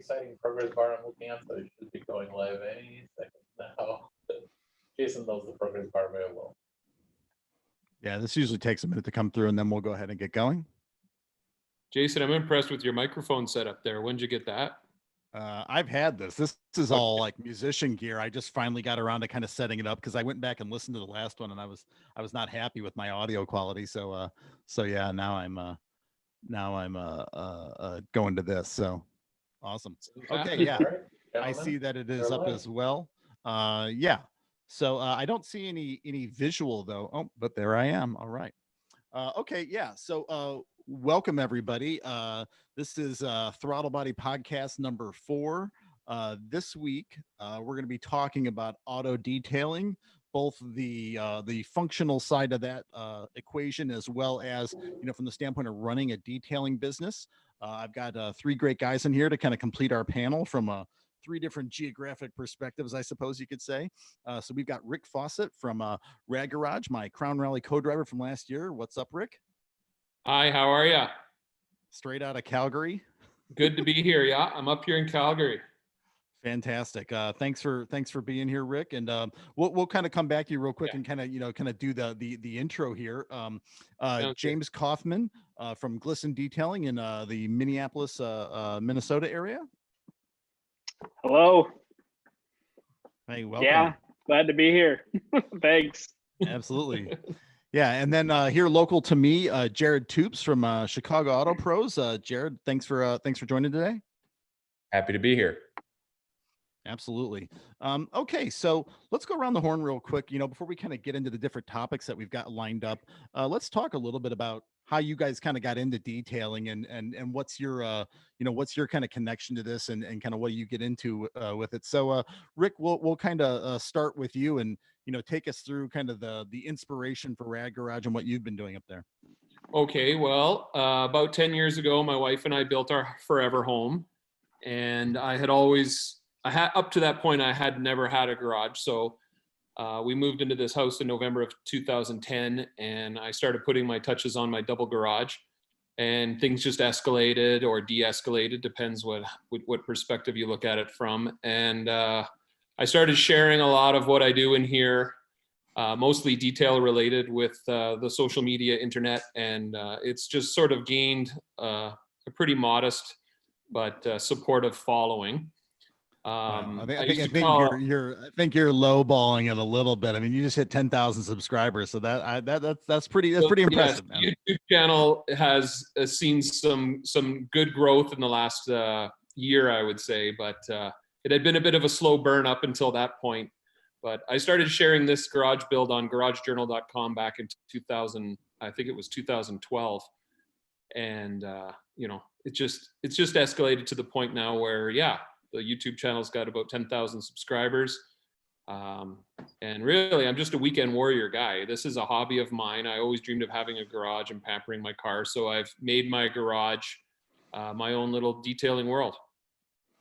exciting progress bar I'm looking at, so it should be going live any second now. Jason knows the progress bar very well. Yeah, this usually takes a minute to come through, and then we'll go ahead and get going. Jason, I'm impressed with your microphone setup there. When did you get that? I've had this. This is all like musician gear. I just finally got around to kind of setting it up because I went back and listened to the last one, and I was not happy with my audio quality. So yeah, now I'm going to this. So awesome. Okay, yeah, I see that it is up as well. Yeah. So I don't see any visual though. Oh, but there I am. All right. Okay, yeah. So welcome everybody. This is Throttle Body Podcast number 4. This week we're going to be talking about auto detailing, both the functional side of that equation, as well as from the standpoint of running a detailing business. I've got 3 great guys in here to kind of complete our panel from 3 different geographic perspectives, I suppose you could say. So we've got Rick Fawcett from Rad Garage, my Crown Rally co-driver from last year. What's up, Rick? Hi, how are you? Straight out of Calgary. Good to be here. Yeah, I'm up here in Calgary. Fantastic. Thanks for being here, Rick. And we'll kind of come back to you real quick and kind of do the intro here. James Coffman from Glisten Detailing in the Minneapolis, Minnesota area. Hello. Hey, welcome. Yeah, glad to be here. Thanks. Absolutely. Yeah, and then here local to me, Jared Toops from Chicago Auto Pros. Jared, thanks for joining today. Happy to be here. Absolutely. Okay, so let's go around the horn real quick. Before we kind of get into the different topics that we've got lined up, let's talk a little bit about how you guys kind of got into detailing and what's your what's your kind of connection to this and kind of what you get into with it. So Rick, we'll kind of start with you and take us through kind of the inspiration for Rad Garage and what you've been doing up there. Okay, well, about 10 years ago, my wife and I built our forever home, and up to that point, I had never had a garage. So we moved into this house in November of 2010, and I started putting my touches on my double garage, and things just escalated or de-escalated, depends what perspective you look at it from. And I started sharing a lot of what I do in here, mostly detail related with the social media, internet, and it's just sort of gained a pretty modest but supportive following. I think you're lowballing it a little bit. I mean, you just hit 10,000 subscribers, so that's pretty impressive. Yes, YouTube channel has seen some good growth in the last year, I would say, but it had been a bit of a slow burn up until that point. But I started sharing this garage build on GarageJournal.com back in 2000. I think it was 2012, and it's just escalated to the point now where the YouTube channel's got about 10,000 subscribers. And really, I'm just a weekend warrior guy. This is a hobby of mine. I always dreamed of having a garage and pampering my car. So I've made my garage my own little detailing world.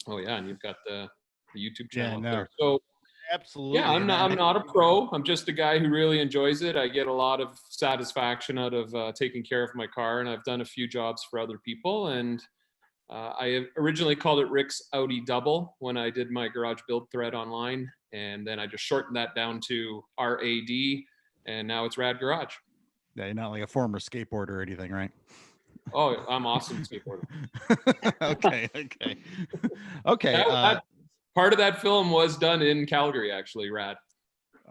Oh yeah, and you've got the YouTube channel there. So absolutely. Yeah, I'm not a pro. I'm just a guy who really enjoys it. I get a lot of satisfaction out of taking care of my car, and I've done a few jobs for other people. And I originally called it Rick's Audi Double when I did my garage build thread online, and then I just shortened that down to RAD, and now it's Rad Garage. Yeah, you're not like a former skateboarder or anything, right? Oh, I'm awesome skateboarder. Okay. That part of that film was done in Calgary, actually, Rad.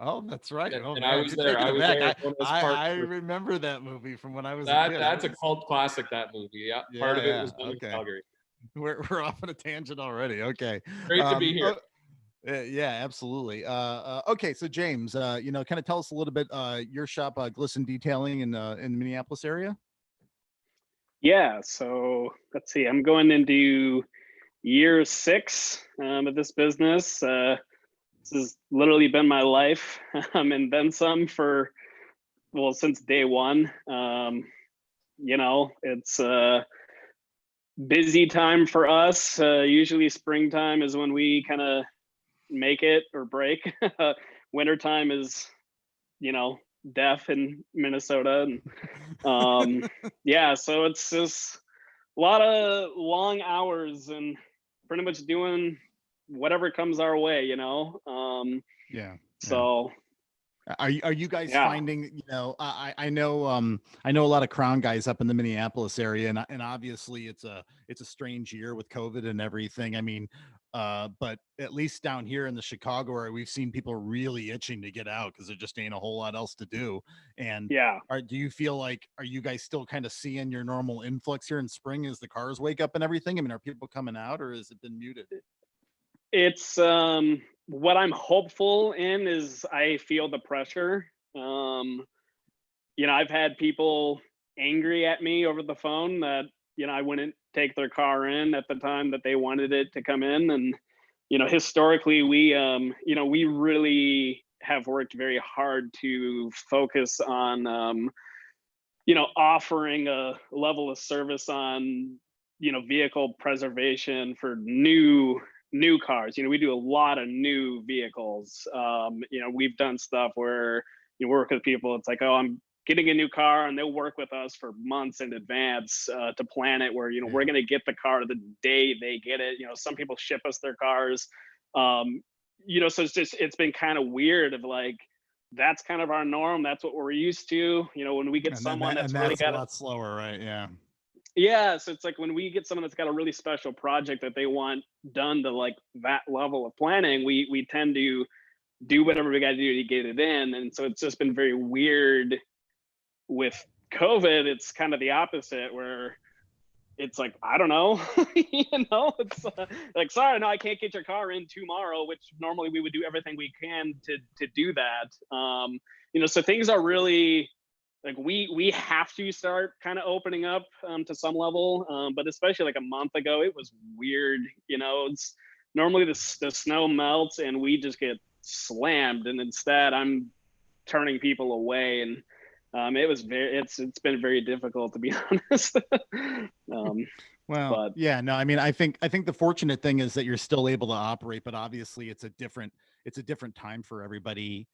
Oh, that's right. And, oh, and man. I was there. I remember that movie from when I was a kid. That's a cult classic, that movie. Yeah, part of it was done in Calgary. We're off on a tangent already. Okay. Great to be here. Yeah, absolutely. Okay, so James, kind of tell us a little bit your shop, Glisten Detailing in the Minneapolis area. Yeah, so let's see. I'm going into year 6 of this business. This has literally been my life, and then some since day one. It's busy time for us. Usually springtime is when we kind of make it or break. Wintertime is, death in Minnesota. And so it's just a lot of long hours and pretty much doing whatever comes our way, Yeah. So Are you guys Yeah. finding, I know I know a lot of Crown guys up in the Minneapolis area, and obviously it's a strange year with COVID and everything. I mean, but at least down here in the Chicago area, we've seen people really itching to get out because there just ain't a whole lot else to do. And yeah, do you feel like, are you guys still kind of seeing your normal influx here in spring as the cars wake up and everything? I mean, are people coming out, or has it been muted? it's what I'm hopeful in is I feel the pressure. I've had people angry at me over the phone that, I wouldn't take their car in at the time that they wanted it to come in. And, historically we really have worked very hard to focus on, offering a level of service on, vehicle preservation for new cars. We do a lot of new vehicles. We've done stuff where you work with people. It's like, oh, I'm getting a new car, and they'll work with us for months in advance to plan it. Where we're going to get the car the day they get it. Some people ship us their cars. So it's been kind of weird of like, that's kind of our norm. That's what we're used to. When we get someone that's really got a lot slower, right? Yeah. Yeah, so it's like when we get someone that's got a really special project that they want done to like that level of planning, we tend to do whatever we got to do to get it in. And so it's just been very weird with COVID. It's kind of the opposite, where it's like, I don't know, it's like, sorry, no, I can't get your car in tomorrow, which normally we would do everything we can to do that. So things are really, like, we have to start kind of opening up to some level, but especially like a month ago, it was weird. It's normally the snow melts and we just get slammed, and instead I'm turning people away, and it's been very difficult, to be honest. Well, but yeah, no, I mean, I think the fortunate thing is that you're still able to operate, but obviously it's a different time for everybody,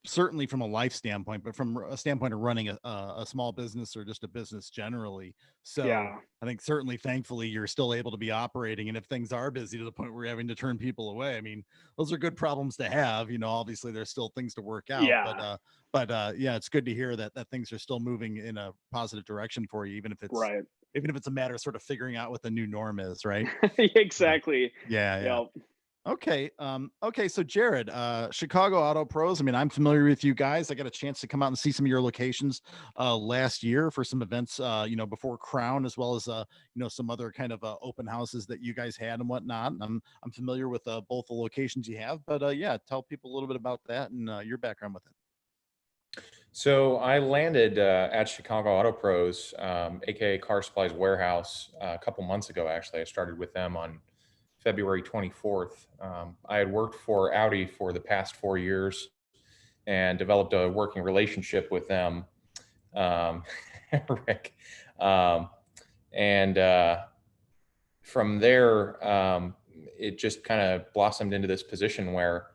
certainly from a life standpoint, but from a standpoint of running a small business or just a business generally. So yeah, I think certainly, thankfully, you're still able to be operating. And if things are busy to the point where you're having to turn people away, I mean, those are good problems to have. Obviously there's still things to work out, yeah, but yeah, it's good to hear that things are still moving in a positive direction for you, even if right. it's a matter of sort of figuring out what the new norm is, right? Exactly. Yeah. Yep. Okay. Okay. So Jared, Chicago Auto Pros. I mean, I'm familiar with you guys. I got a chance to come out and see some of your locations last year for some events, before Crown, as well as some other kind of open houses that you guys had and whatnot. And I'm familiar with both the locations you have, but yeah, tell people a little bit about that and your background with it. So I landed at Chicago Auto Pros, aka Car Supplies Warehouse, a couple months ago. Actually, I started with them on February 24th. I had worked for Audi for the past 4 years and developed a working relationship with them, Rick. And from there, it just kind of blossomed into this position where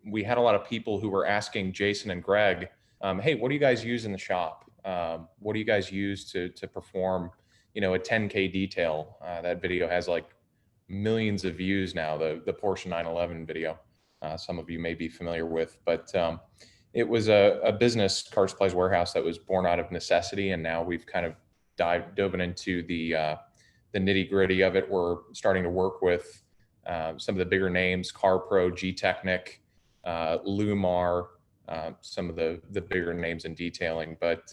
we had a lot of people who were asking Jason and Greg, hey, what do you guys use in the shop? What do you guys use to perform, a 10K detail? That video has like millions of views now, the Porsche 911 video. Some of you may be familiar with, but it was a business, Car Supplies Warehouse, that was born out of necessity, and now we've kind of dove into the nitty gritty of it. We're starting to work with some of the bigger names, CarPro, G-Technic, Lumar, some of the bigger names in detailing. But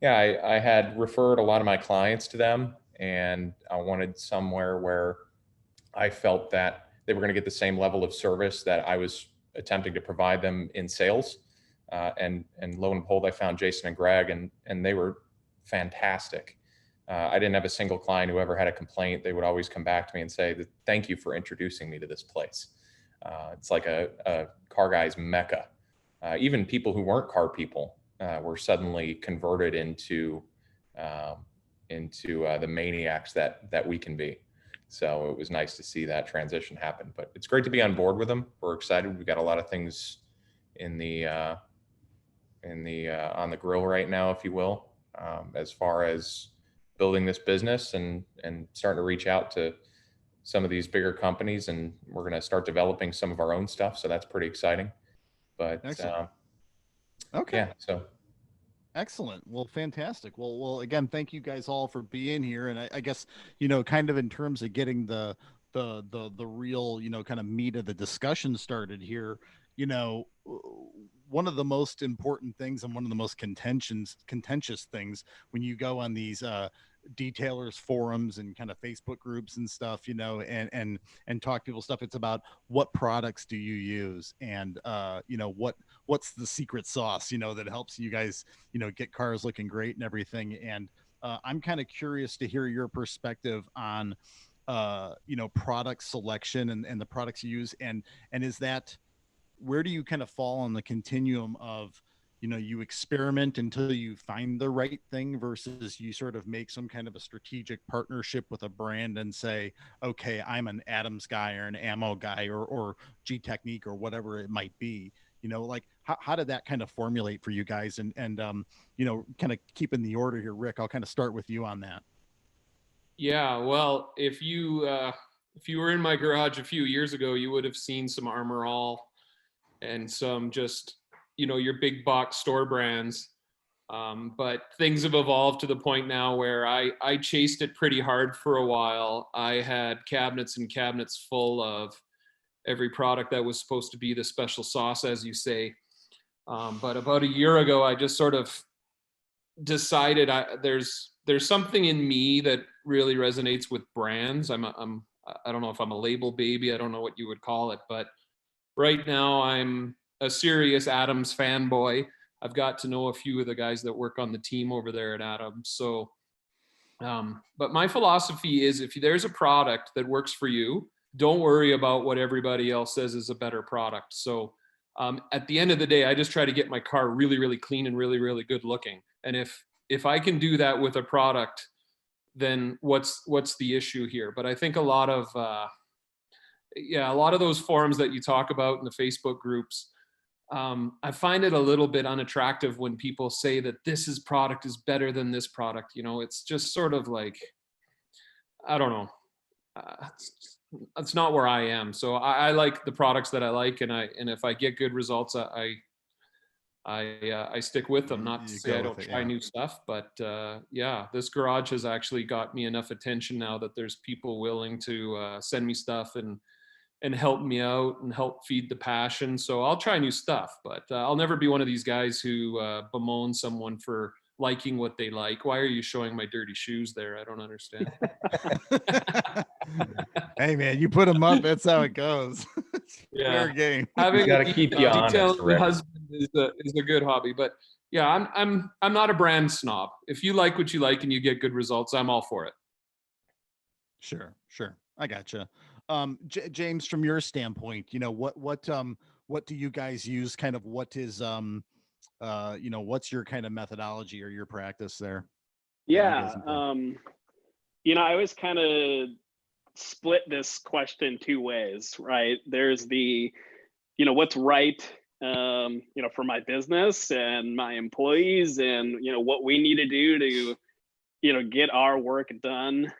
yeah, I had referred a lot of my clients to them, and I wanted somewhere where I felt that they were going to get the same level of service that I was attempting to provide them in sales. And lo and behold, I found Jason and Greg, and they were fantastic. I didn't have a single client who ever had a complaint. They would always come back to me and say, thank you for introducing me to this place. It's like a car guy's mecca. Even people who weren't car people were suddenly converted into the maniacs that we can be. So it was nice to see that transition happen. But it's great to be on board with them. We're excited. We've got a lot of things on the grill right now, if you will, as far as building this business and starting to reach out to some of these bigger companies, and we're going to start developing some of our own stuff. So that's pretty exciting. But okay. yeah, so. Excellent. Well, fantastic. Well, again, thank you guys all for being here. And I guess, kind of in terms of getting the real, kind of meat of the discussion started here, one of the most important things and one of the most contentious things when you go on these detailers forums and kind of Facebook groups and stuff, and talk people stuff, it's about what products do you use, and what's the secret sauce, that helps you guys, get cars looking great and everything. And I'm kind of curious to hear your perspective on product selection and the products you use, and is that, where do you kind of fall on the continuum of, you experiment until you find the right thing versus you sort of make some kind of a strategic partnership with a brand and say, okay, I'm an Adams guy or an ammo guy or G Technique or whatever it might be, like how did that kind of formulate for you guys? And kind of keeping the order here, Rick, I'll kind of start with you on that. Yeah, well, if you were in my garage a few years ago, you would have seen some Armor All and some just, your big box store brands. But things have evolved to the point now where I chased it pretty hard for a while. I had cabinets and cabinets full of every product that was supposed to be the special sauce, as you say. But about a year ago, I just sort of decided there's something in me that really resonates with brands. I don't know if I'm a label baby. I don't know what you would call it, but right now I'm a serious Adams fanboy. I've got to know a few of the guys that work on the team over there at Adams. So, but my philosophy is, if there's a product that works for you, don't worry about what everybody else says is a better product. So at the end of the day, I just try to get my car really, really clean and really, really good looking. And if I can do that with a product, then what's the issue here? But I think a lot of those forums that you talk about in the Facebook groups, I find it a little bit unattractive when people say that this product is better than this product. It's just sort of like, I don't know. That's not where I am. So I like the products that I like, and if I get good results, I stick with them. Not to say I don't try new stuff, but this garage has actually got me enough attention now that there's people willing to send me stuff and help me out and help feed the passion. So I'll try new stuff, but I'll never be one of these guys who bemoan someone for liking what they like. Why are you showing my dirty shoes there? I don't understand. Hey man, you put them up, that's how it goes. Yeah, fair game. Having got to keep you honest, Rick. husband is a good hobby, but yeah, I'm not a brand snob. If you like what you like and you get good results, I'm all for it. Sure. I gotcha. James, from your standpoint, what do you guys use? Kind of what is what's your kind of methodology or your practice there? Yeah, I always kind of split this question two ways, right? There's the, what's right, for my business and my employees, and what we need to do to get our work done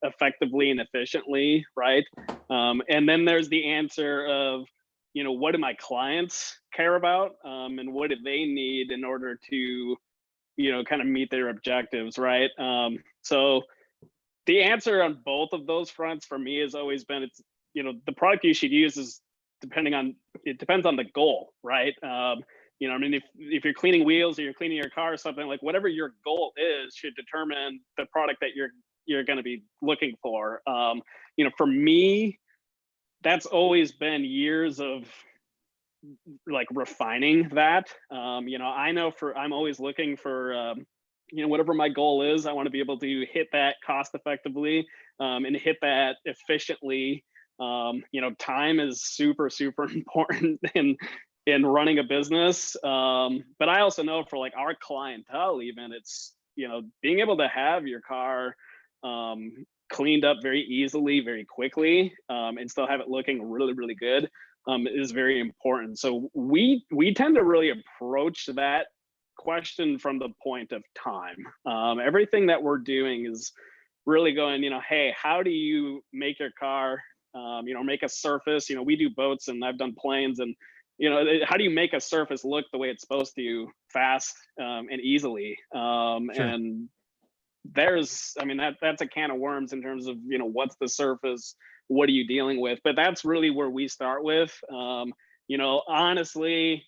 effectively and efficiently, right? And then there's the answer of, what do my clients care about, and what do they need in order to, kind of meet their objectives, right? So the answer on both of those fronts for me has always been, it's, the product you should use is it depends on the goal, right? If you're cleaning wheels or you're cleaning your car or something, like whatever your goal is should determine the product that you're going to be looking for. For me, that's always been years of like refining that. I know I'm always looking for, whatever my goal is, I want to be able to hit that cost effectively, and hit that efficiently. Time is super, super important in running a business. But I also know for like our clientele, even, it's, being able to have your car cleaned up very easily, very quickly, and still have it looking really, really good is very important. So we tend to really approach that question from the point of time. Everything that we're doing is really going, hey, how do you make your car, make a surface? We do boats and I've done planes, and how do you make a surface look the way it's supposed to, fast and easily? Sure. And there's, that's a can of worms in terms of, what's the surface? What are you dealing with? But that's really where we start with. Honestly,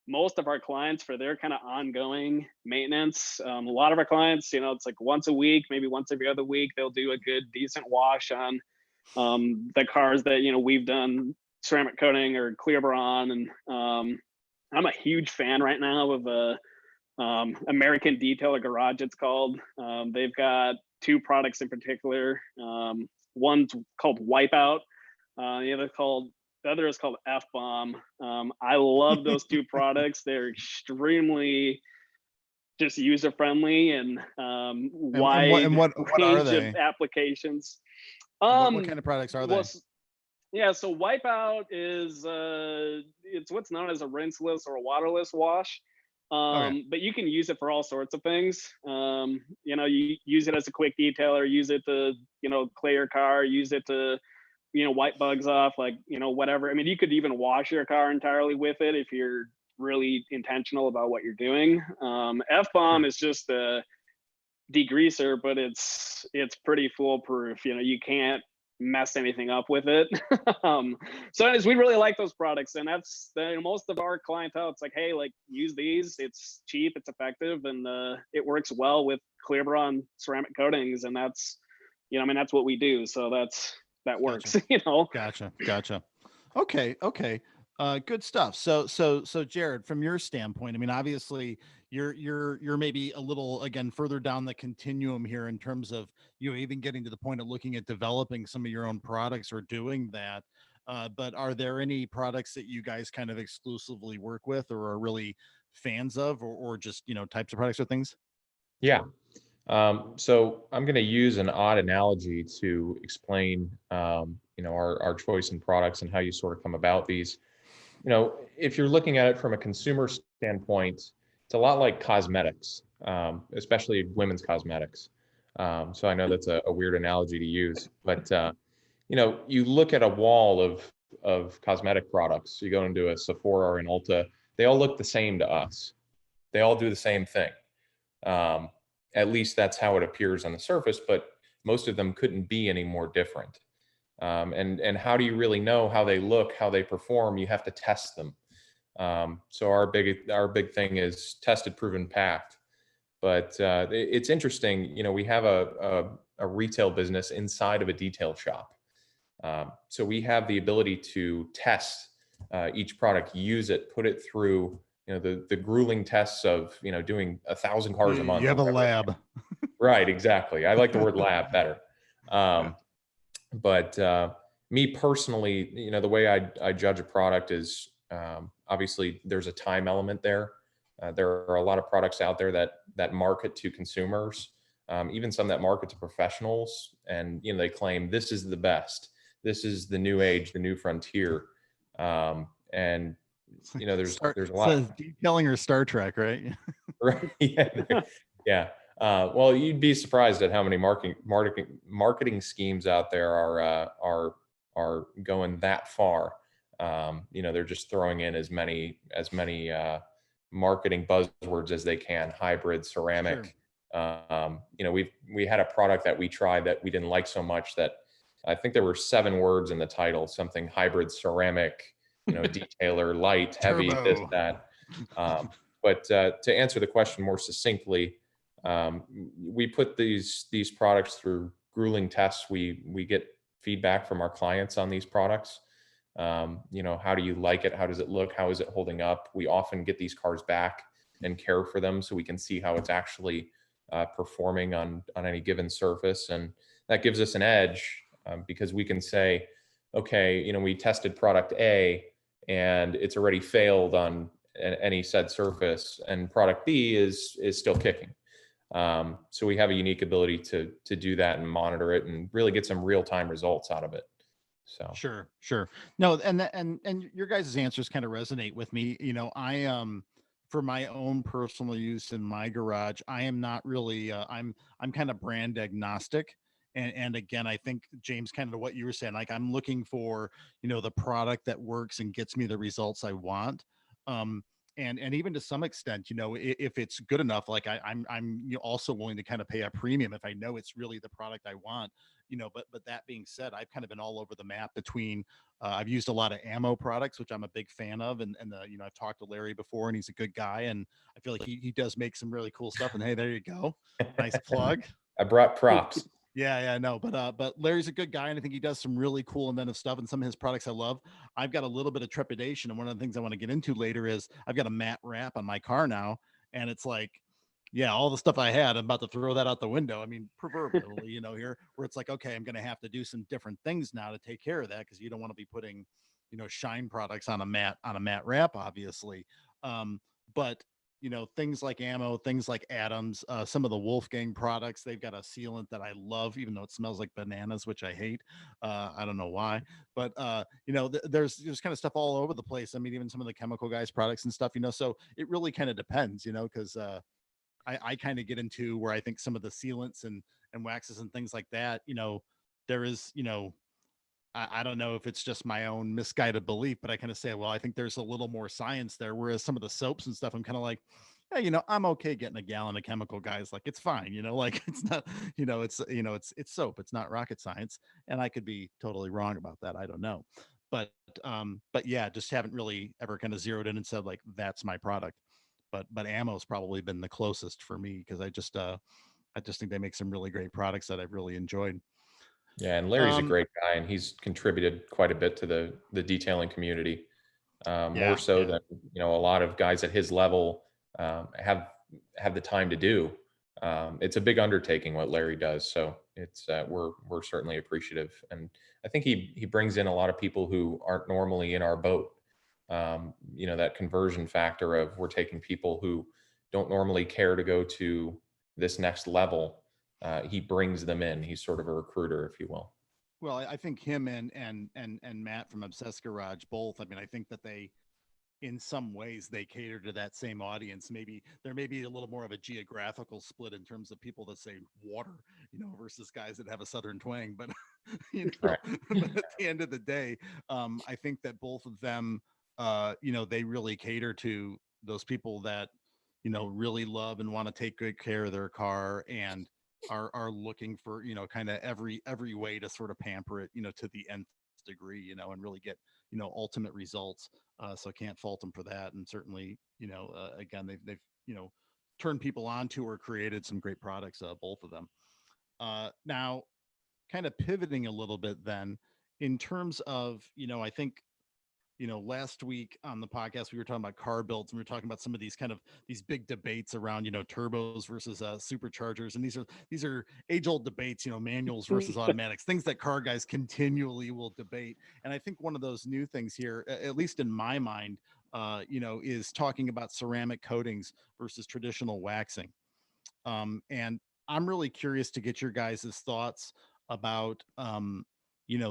most of our clients, for their kind of ongoing maintenance, a lot of our clients, it's like once a week, maybe once every other week, they'll do a good, decent wash on the cars that, we've done ceramic coating or clear bra on. And I'm a huge fan right now of American Detailer Garage, it's called. They've got two products in particular. One's called Wipeout. The other is called F-Bomb. I love those two products. They're extremely just user-friendly and wide what are range they? of applications. What kind of products are they? Well, yeah, so Wipeout is it's what's known as a rinseless or a waterless wash. Okay. But you can use it for all sorts of things. You use it as a quick detailer, use it to, clear your car, use it to, wipe bugs off, like, whatever. I mean, you could even wash your car entirely with it if you're really intentional about what you're doing. F-Bomb is just a degreaser, but it's pretty foolproof. You can't mess anything up with it. So anyways, we really like those products, and that's most of our clientele. It's like, hey, like, use these. It's cheap, it's effective, and it works well with clear bra and ceramic coatings, and that's that's what we do. So that works. Gotcha. Okay. Good stuff. So Jared, from your standpoint, I mean, obviously you're maybe a little, again, further down the continuum here in terms of even getting to the point of looking at developing some of your own products or doing that. But are there any products that you guys kind of exclusively work with or are really fans of, or just, types of products or things? Yeah. So I'm going to use an odd analogy to explain, our choice in products and how you sort of come about these. If you're looking at it from a consumer standpoint, it's a lot like cosmetics, especially women's cosmetics. So I know that's a weird analogy to use, but you look at a wall of cosmetic products. You go into a Sephora or an Ulta, they all look the same to us. They all do the same thing. At least that's how it appears on the surface, but most of them couldn't be any more different. And how do you really know how they look, how they perform? You have to test them. So our big thing is tested, proven, packed. But it's interesting, we have a retail business inside of a detail shop. So we have the ability to test each product, use it, put it through the grueling tests of doing 1,000 cars a month. You have a lab. Right, exactly. I like the word lab better. But me personally, the way I judge a product is obviously there's a time element there. There are a lot of products out there that market to consumers, even some that market to professionals, and they claim this is the best, this is the new age, the new frontier, and there's a lot of detailing or Star Trek, right? Right. Yeah. Well, you'd be surprised at how many marketing schemes out there are going that far. They're just throwing in as many marketing buzzwords as they can. Hybrid, ceramic. Sure. We had a product that we tried that we didn't like so much that I think there were 7 words in the title, something hybrid, ceramic, detailer, light, heavy, Turbo. this, that. But to answer the question more succinctly, we put these products through grueling tests. We get feedback from our clients on these products. How do you like it? How does it look? How is it holding up? We often get these cars back and care for them so we can see how it's actually performing on any given surface. And that gives us an edge because we can say, okay, we tested product A and it's already failed on any said surface, and product B is still kicking. So we have a unique ability to do that and monitor it and really get some real-time results out of it. So sure. No, and your guys' answers kind of resonate with me. I for my own personal use in my garage, I am not really I'm kind of brand agnostic. And again, I think James, kind of what you were saying, like I'm looking for, the product that works and gets me the results I want. And even to some extent, if it's good enough, like I'm also willing to kind of pay a premium if I know it's really the product I want. But that being said, I've kind of been all over the map between I've used a lot of ammo products, which I'm a big fan of, and I've talked to Larry before, and he's a good guy, and I feel like he does make some really cool stuff. And hey, there you go, nice plug. I brought props. Yeah, no, but Larry's a good guy, and I think he does some really cool inventive stuff, and some of his products I love. I've got a little bit of trepidation, and one of the things I want to get into later is I've got a matte wrap on my car now, and it's like, yeah, all the stuff I had, I'm about to throw that out the window. I mean, proverbially, here, where it's like, okay, I'm going to have to do some different things now to take care of that, because you don't want to be putting, shine products on a matte wrap, obviously. But things like ammo, things like Adams, some of the Wolfgang products, they've got a sealant that I love, even though it smells like bananas, which I hate. I don't know why, but there's kind of stuff all over the place. I mean, even some of the chemical guys products and stuff, so it really kind of depends, because I kind of get into where I think some of the sealants and waxes and things like that, there is, I don't know if it's just my own misguided belief, but I kind of say, well, I think there's a little more science there. Whereas some of the soaps and stuff, I'm kind of like, yeah, I'm okay getting a gallon of chemical guys. Like, it's fine, like it's not, it's soap. It's not rocket science. And I could be totally wrong about that. I don't know. But yeah, just haven't really ever kind of zeroed in and said like, that's my product. But ammo's probably been the closest for me, because I just think they make some really great products that I've really enjoyed. Yeah, and Larry's a great guy, and he's contributed quite a bit to the detailing community, more so than a lot of guys at his level have the time to do. It's a big undertaking what Larry does, so it's we're certainly appreciative, and I think he brings in a lot of people who aren't normally in our boat. That conversion factor of we're taking people who don't normally care to go to this next level. He brings them in. He's sort of a recruiter, if you will. Well, I think him and Matt from Obsessed Garage both. I mean, I think that they, in some ways, they cater to that same audience. Maybe there may be a little more of a geographical split in terms of people that say water, versus guys that have a Southern twang. But Right. But at the end of the day, I think that both of them, they really cater to those people that, really love and want to take good care of their car, and are looking for, kind of every way to sort of pamper it, to the nth degree, and really get, ultimate results. So can't fault them for that. And certainly, again, they've turned people onto or created some great products, both of them. Now, kind of pivoting a little bit then, in terms of, I think, last week on the podcast, we were talking about car builds, and we were talking about some of these big debates around, turbos versus superchargers. And these are age old debates, manuals versus automatics, things that car guys continually will debate. And I think one of those new things here, at least in my mind, is talking about ceramic coatings versus traditional waxing. And I'm really curious to get your guys' thoughts about,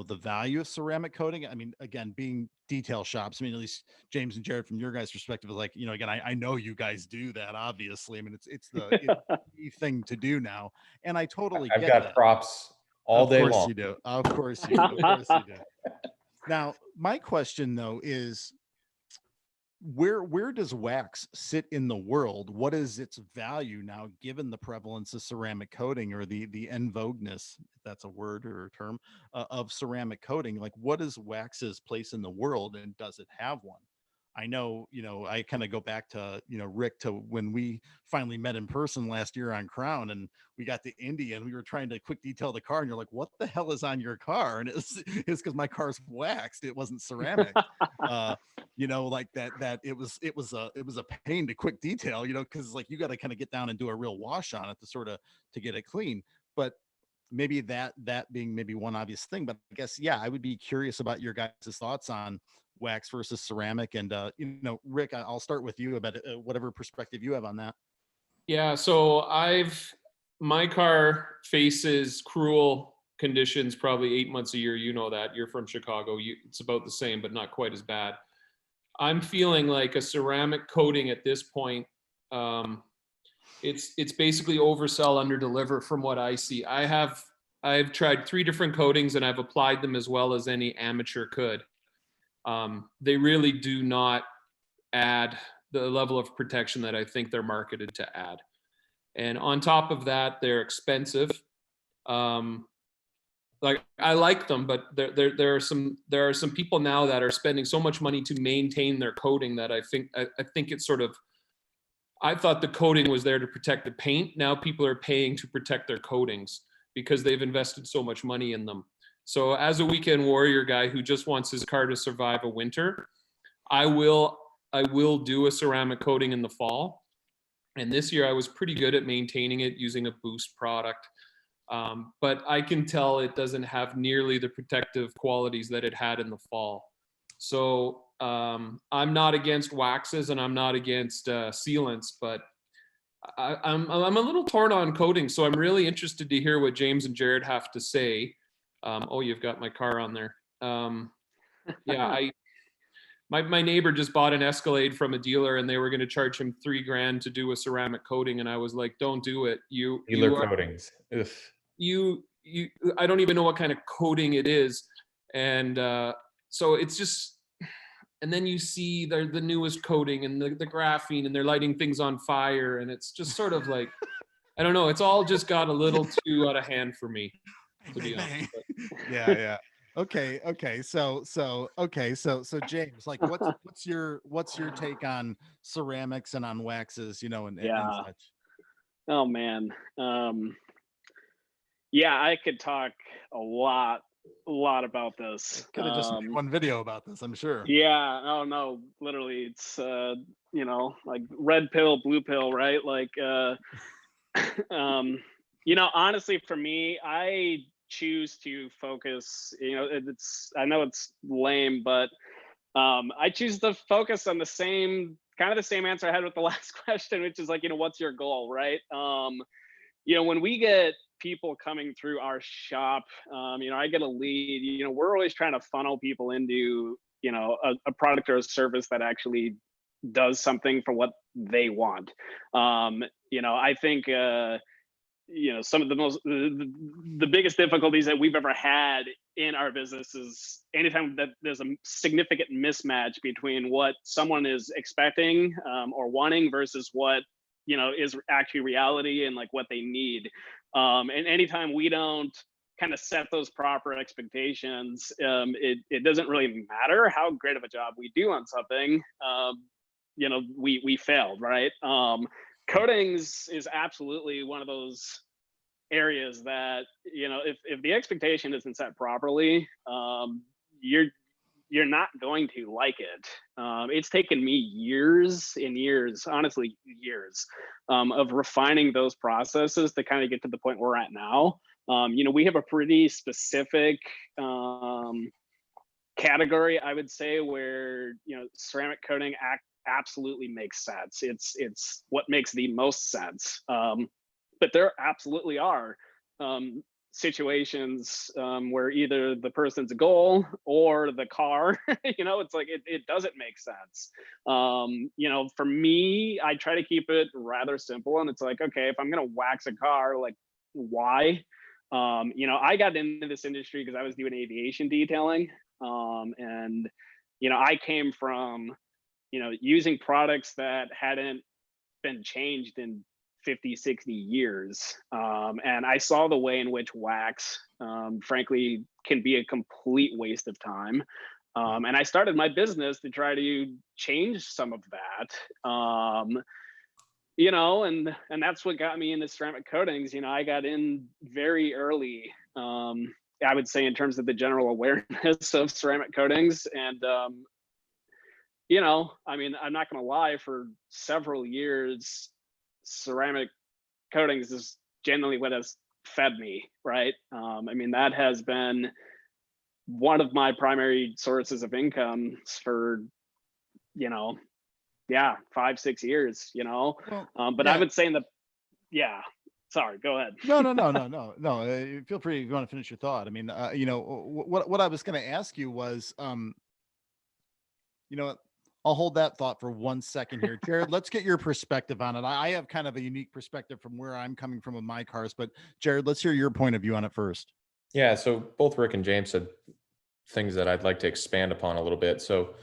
the value of ceramic coating. I mean, again, being detail shops, I mean, at least James and Jared, from your guys' perspective, is like, again, I know you guys do that, obviously. I mean, it's the thing to do now. And I totally I've get got that. props all day long. Of course you do. Of course you do. Of course you do. Now, my question though is, where does wax sit in the world? What is its value now, given the prevalence of ceramic coating, or the en vogueness, if that's a word or a term, of ceramic coating? Like, what is wax's place in the world, and does it have one? I know, I kind of go back to, Rick, to when we finally met in person last year on Crown, and we got to Indy, and we were trying to quick detail the car, and you're like, what the hell is on your car? And it's because my car's waxed. It wasn't ceramic. Like that it was a pain to quick detail, because like you got to kind of get down and do a real wash on it to get it clean. But maybe that being maybe one obvious thing, but I guess, yeah, I would be curious about your guys' thoughts on wax versus ceramic. And Rick, I'll start with you about whatever perspective you have on that. Yeah, so my car faces cruel conditions probably 8 months a year. You know that. You're from Chicago. It's about the same, but not quite as bad. I'm feeling like a ceramic coating at this point. It's basically oversell, under deliver from what I see. I have I've tried 3 different coatings and I've applied them as well as any amateur could. They really do not add the level of protection that I think they're marketed to add. And on top of that, they're expensive. Like I like them, but there are some people now that are spending so much money to maintain their coating that I think it's sort of, I thought the coating was there to protect the paint. Now people are paying to protect their coatings because they've invested so much money in them. So as a weekend warrior guy who just wants his car to survive a winter, I will do a ceramic coating in the fall. And this year I was pretty good at maintaining it using a Boost product. But I can tell it doesn't have nearly the protective qualities that it had in the fall. So I'm not against waxes and I'm not against sealants, but I'm a little torn on coating. So I'm really interested to hear what James and Jared have to say. Oh, you've got my car on there. Yeah, my neighbor just bought an Escalade from a dealer and they were going to charge him $3,000 to do a ceramic coating. And I was like, don't do it. Dealer coatings. Ugh. I don't even know what kind of coating it is. And so it's just, and then you see the newest coating and the graphene and they're lighting things on fire. And it's just sort of like, I don't know. It's all just got a little too out of hand for me, to be honest. Yeah. Okay. So James, like what's your take on ceramics and on waxes, and such? Oh man. Yeah, I could talk a lot about this. Could have just made one video about this, I'm sure. Yeah. Oh no, literally it's like red pill, blue pill, right? Like honestly for me, I choose to focus, I know it's lame, but I choose to focus on the same answer I had with the last question, which is like, what's your goal, right? When we get people coming through our shop, I get a lead, we're always trying to funnel people into, a product or a service that actually does something for what they want. I think, some of the biggest difficulties that we've ever had in our business is anytime that there's a significant mismatch between what someone is expecting or wanting versus what is actually reality and like what they need. And anytime we don't kind of set those proper expectations, it doesn't really matter how great of a job we do on something. We failed, right? Coatings is absolutely one of those areas that, if the expectation isn't set properly, you're not going to like it. It's taken me years and years, honestly, years of refining those processes to kind of get to the point we're at now. We have a pretty specific category, I would say, where, ceramic coating absolutely makes sense. It's what makes the most sense. But there absolutely are situations where either the person's goal or the car, it's like it doesn't make sense. For me, I try to keep it rather simple, and it's like, okay, if I'm gonna wax a car, like why? I got into this industry because I was doing aviation detailing, and I came from using products that hadn't been changed in 50, 60 years. And I saw the way in which wax, frankly, can be a complete waste of time. And I started my business to try to change some of that. And that's what got me into ceramic coatings. I got in very early, I would say, in terms of the general awareness of ceramic coatings. And, I'm not going to lie, for several years, ceramic coatings is generally what has fed me, right? That has been one of my primary sources of income for 5-6 years, but yeah. I would say sorry, go ahead. No, feel free if you want to finish your thought. What I was going to ask you was, I'll hold that thought for 1 second here. Jared, let's get your perspective on it. I have kind of a unique perspective from where I'm coming from with my cars, but Jared, let's hear your point of view on it first. Yeah, so both Rick and James said things that I'd like to expand upon a little bit. So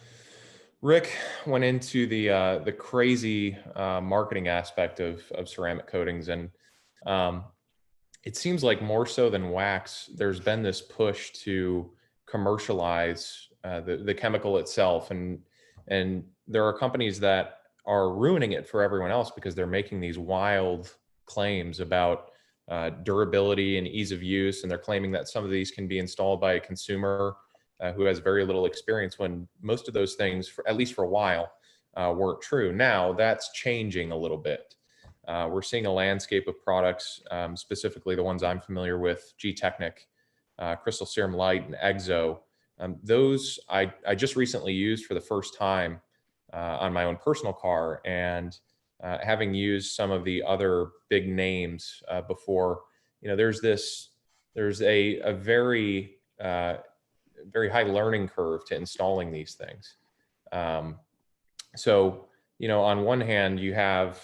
Rick went into the crazy marketing aspect of ceramic coatings, and it seems like more so than wax, there's been this push to commercialize the chemical itself, and there are companies that are ruining it for everyone else because they're making these wild claims about durability and ease of use, and they're claiming that some of these can be installed by a consumer who has very little experience, when most of those things, at least for a while, weren't true. Now that's changing a little bit. We're seeing a landscape of products, specifically the ones I'm familiar with, G-Technic, Crystal Serum Light, and Exo. Those I just recently used for the first time on my own personal car, and having used some of the other big names before, there's a very very high learning curve to installing these things. So, on one hand, you have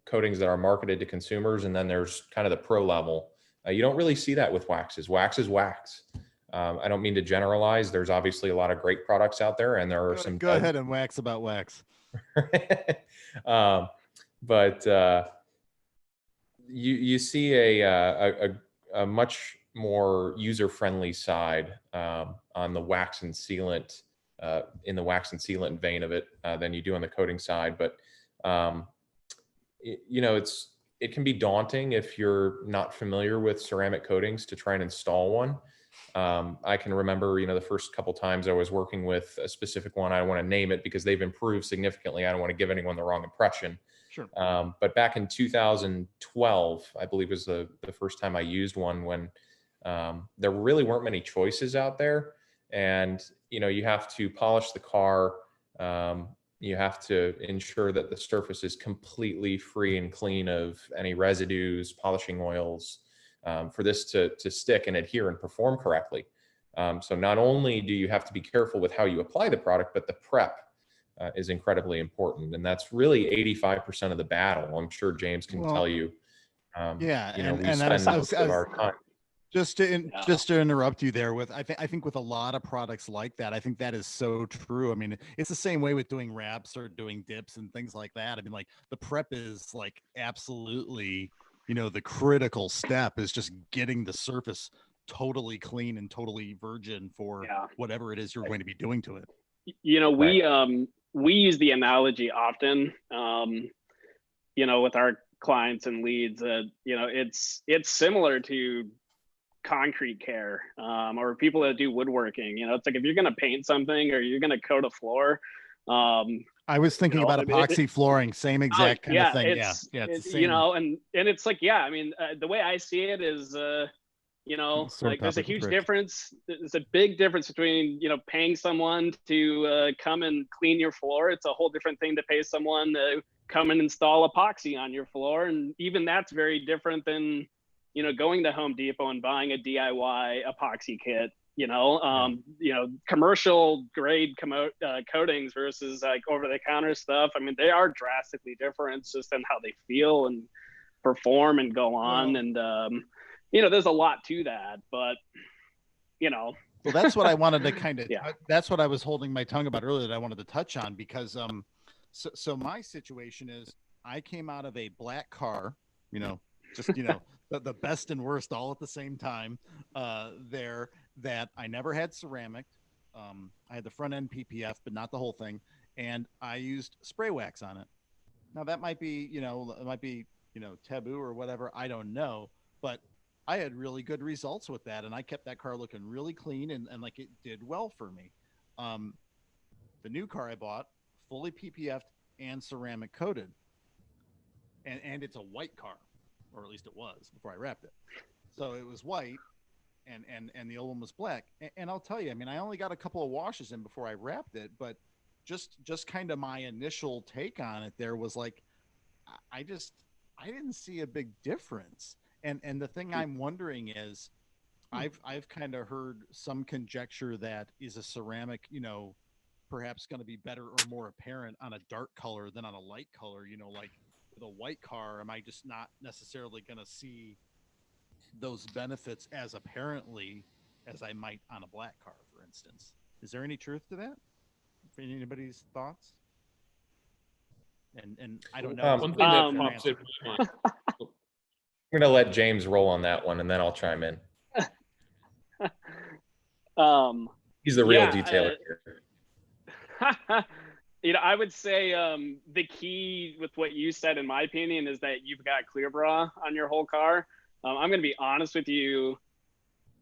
coatings that are marketed to consumers, and then there's kind of the pro level. You don't really see that with waxes. Wax is wax. I don't mean to generalize. There's obviously a lot of great products out there, and there are some. Go ahead and wax about wax. But you see a much more user-friendly side on the wax and sealant, in the wax and sealant vein of it, than you do on the coating side. But it can be daunting if you're not familiar with ceramic coatings to try and install one. I can remember, the first couple times I was working with a specific one. I don't want to name it because they've improved significantly. I don't want to give anyone the wrong impression. Sure. But back in 2012, I believe was the first time I used one, when there really weren't many choices out there. And, you have to polish the car. You have to ensure that the surface is completely free and clean of any residues, polishing oils, for this to stick and adhere and perform correctly. So not only do you have to be careful with how you apply the product, but the prep is incredibly important. And that's really 85% of the battle. I'm sure James can tell you. Yeah. We spend most of our time. Just to interrupt you there, I think with a lot of products like that, I think that is so true. I mean, it's the same way with doing wraps or doing dips and things like that. I mean, like, the prep is like absolutely, the critical step is just getting the surface totally clean and totally virgin for whatever it is you're going to be doing to it. We use the analogy often, with our clients and leads that, it's similar to concrete care, or people that do woodworking. It's like, if you're going to paint something or you're going to coat a floor, I was thinking about epoxy flooring, same exact kind of thing. It's the same. And it's like, the way I see it is, like, there's a huge difference. There's a big difference between, paying someone to come and clean your floor. It's a whole different thing to pay someone to come and install epoxy on your floor. And even that's very different than, going to Home Depot and buying a DIY epoxy kit. Commercial grade coatings versus like over-the-counter stuff. I mean, they are drastically different just in how they feel and perform and go on. And there's a lot to that, but well, that's what I wanted to kind of that's what I was holding my tongue about earlier that I wanted to touch on, because so my situation is, I came out of a black car, just the best and worst all at the same time, there, that I never had ceramic. I had the front end PPF, but not the whole thing, and I used spray wax on it. Now that might be taboo or whatever, I don't know, but I had really good results with that, and I kept that car looking really clean, and like, it did well for me. The new car I bought, fully PPF'd and ceramic coated, and it's a white car, or at least it was before I wrapped it. So it was white, and the old one was black. And I'll tell you, I mean, I only got a couple of washes in before I wrapped it, but just kind of my initial take on it there was like, I didn't see a big difference. And the thing I'm wondering is, I've kind of heard some conjecture that is a ceramic, perhaps going to be better or more apparent on a dark color than on a light color. You know, like with a white car, am I just not necessarily going to see those benefits as apparently as I might on a black car, for instance? Is there any truth to that? For anybody's thoughts? And I don't know. One thing that Um, pops in my mind. I'm gonna let James roll on that one, and then I'll chime in. He's the real Yeah, detailer here. you know, I would say the key with what you said, in my opinion, is that you've got clear bra on your whole car. I'm going to be honest with you.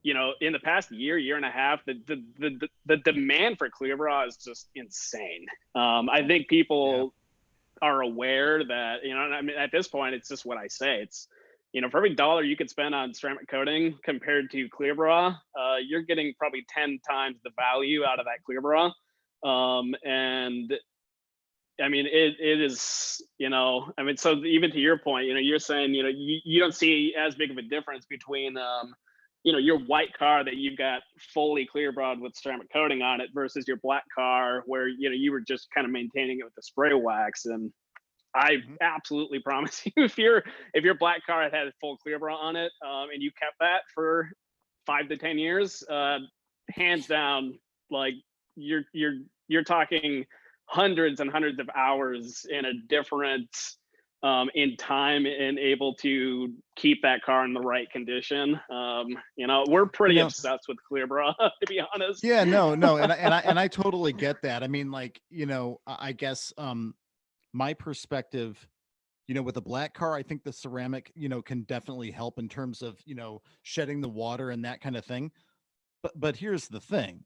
You know, in the past year and a half, the demand for clear bra is just insane. I think people are aware that, you know, I mean, at this point, it's just what I say. It's, you know, for every dollar you could spend on ceramic coating compared to clear bra, you're getting probably 10 times the value out of that clear bra. And I mean, it is, you know, I mean, so even to your point, you know, you're saying, you know, you don't see as big of a difference between, you know, your white car that you've got fully clear brad with ceramic coating on it versus your black car where, you know, you were just kind of maintaining it with the spray wax. And I absolutely promise you, if your black car had full clear bra on it, and you kept that for 5 to 10 years, hands down, like you're talking hundreds and hundreds of hours in a difference in time and able to keep that car in the right condition. You know, we're pretty obsessed with clear bra, to be honest. Yeah, no, and I totally get that. I mean, like, you know, I guess my perspective, you know, with a black car, I think the ceramic, you know, can definitely help in terms of, you know, shedding the water and that kind of thing. But here's the thing.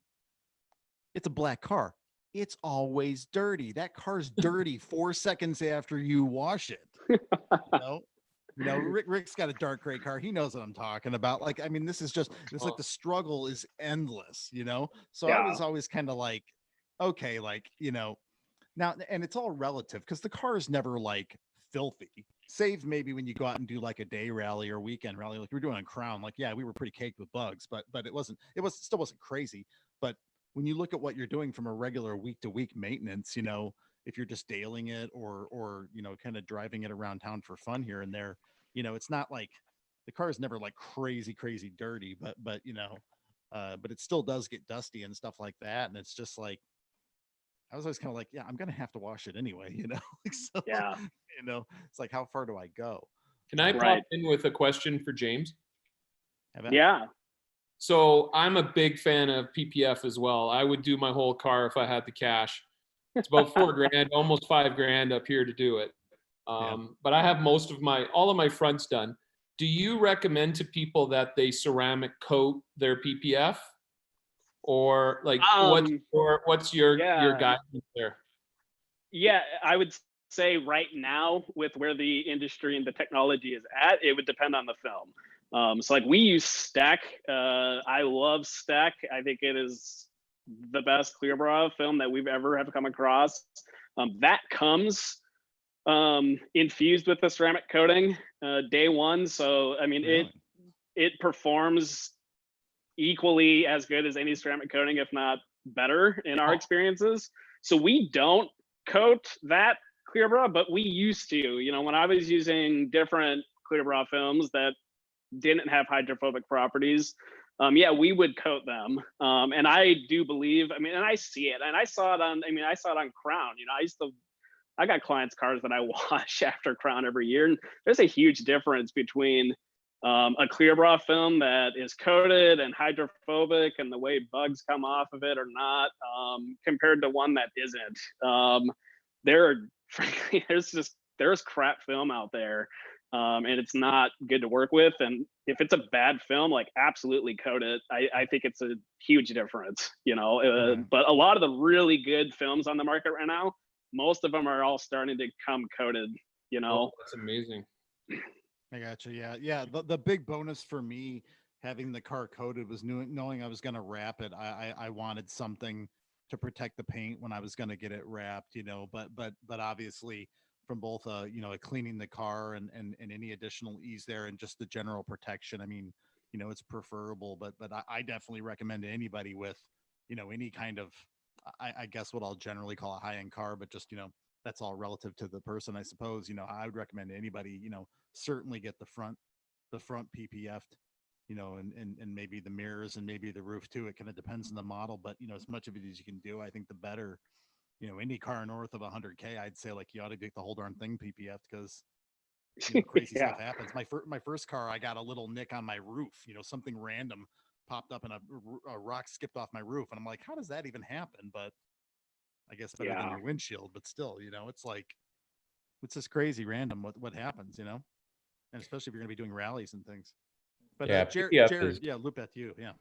It's a black car. It's always dirty. That car's dirty 4 seconds after you wash it. You know, Rick's got a dark gray car. He knows what I'm talking about. Like, I mean, this is just, it's like the struggle is endless, you know? So I was always kind of like, okay, like, you know, now, and it's all relative because the car is never like filthy, save maybe when you go out and do like a day rally or weekend rally, like we were doing on Crown. Like, yeah, we were pretty caked with bugs, but it still wasn't crazy. But when you look at what you're doing from a regular week to week maintenance, you know, if you're just dailing it or, you know, kind of driving it around town for fun here and there, you know, it's not like the car is never like crazy dirty, but, you know, but it still does get dusty and stuff like that. And it's just like, I was always kind of like, yeah, I'm going to have to wash it anyway, you know? Like, so, Yeah. you know, it's like, how far do I go? Can I pop in with a question for James? Yeah. So I'm a big fan of PPF as well. I would do my whole car if I had the cash. It's about $4,000, almost $5,000 up here to do it. But I have all of my fronts done. Do you recommend to people that they ceramic coat their PPF? Or like, what's your guidance there? Yeah, I would say right now with where the industry and the technology is at, it would depend on the film. So like we use Stack. I love Stack. I think it is the best clear bra film that we've ever have come across. That comes infused with the ceramic coating day one. So I mean, it performs equally as good as any ceramic coating, if not better in our experiences. So we don't coat that clear bra, but we used to. You know, when I was using different clear bra films that didn't have hydrophobic properties, we would coat them. And I do believe, I mean, and I see it, and I saw it on Crown. You know, I got clients' cars that I wash after Crown every year, and there's a huge difference between a clear bra film that is coated and hydrophobic and the way bugs come off of it or not, compared to one that isn't. Frankly, there's crap film out there, and it's not good to work with. And if it's a bad film, like absolutely coat it. I think it's a huge difference, you know. But a lot of the really good films on the market right now, most of them are all starting to come coated, you know. Oh, that's amazing. I got you. Yeah. The big bonus for me having the car coated was knowing I was going to wrap it. I wanted something to protect the paint when I was going to get it wrapped, you know, but obviously from both, you know, cleaning the car and any additional ease there and just the general protection. I mean, you know, it's preferable, but I definitely recommend to anybody with, you know, any kind of I guess what I'll generally call a high-end car, but just, that's all relative to the person, I suppose. I would recommend anybody, certainly get the front PPF'd, and maybe the mirrors and maybe the roof too. It kind of depends on the model, but as much of it as you can do, I think the better. Any car north of 100K, I'd say like you ought to get the whole darn thing PPF'd, because crazy Yeah. stuff happens. My first car, I got a little nick on my roof. Something random popped up and a rock skipped off my roof, and I'm like, how does that even happen? But I guess better than Yeah. your windshield. But still, it's like, it's just crazy random what happens, and especially if you're gonna be doing rallies and things. But Yeah, Jared, PPF is yeah, loop at you, yeah.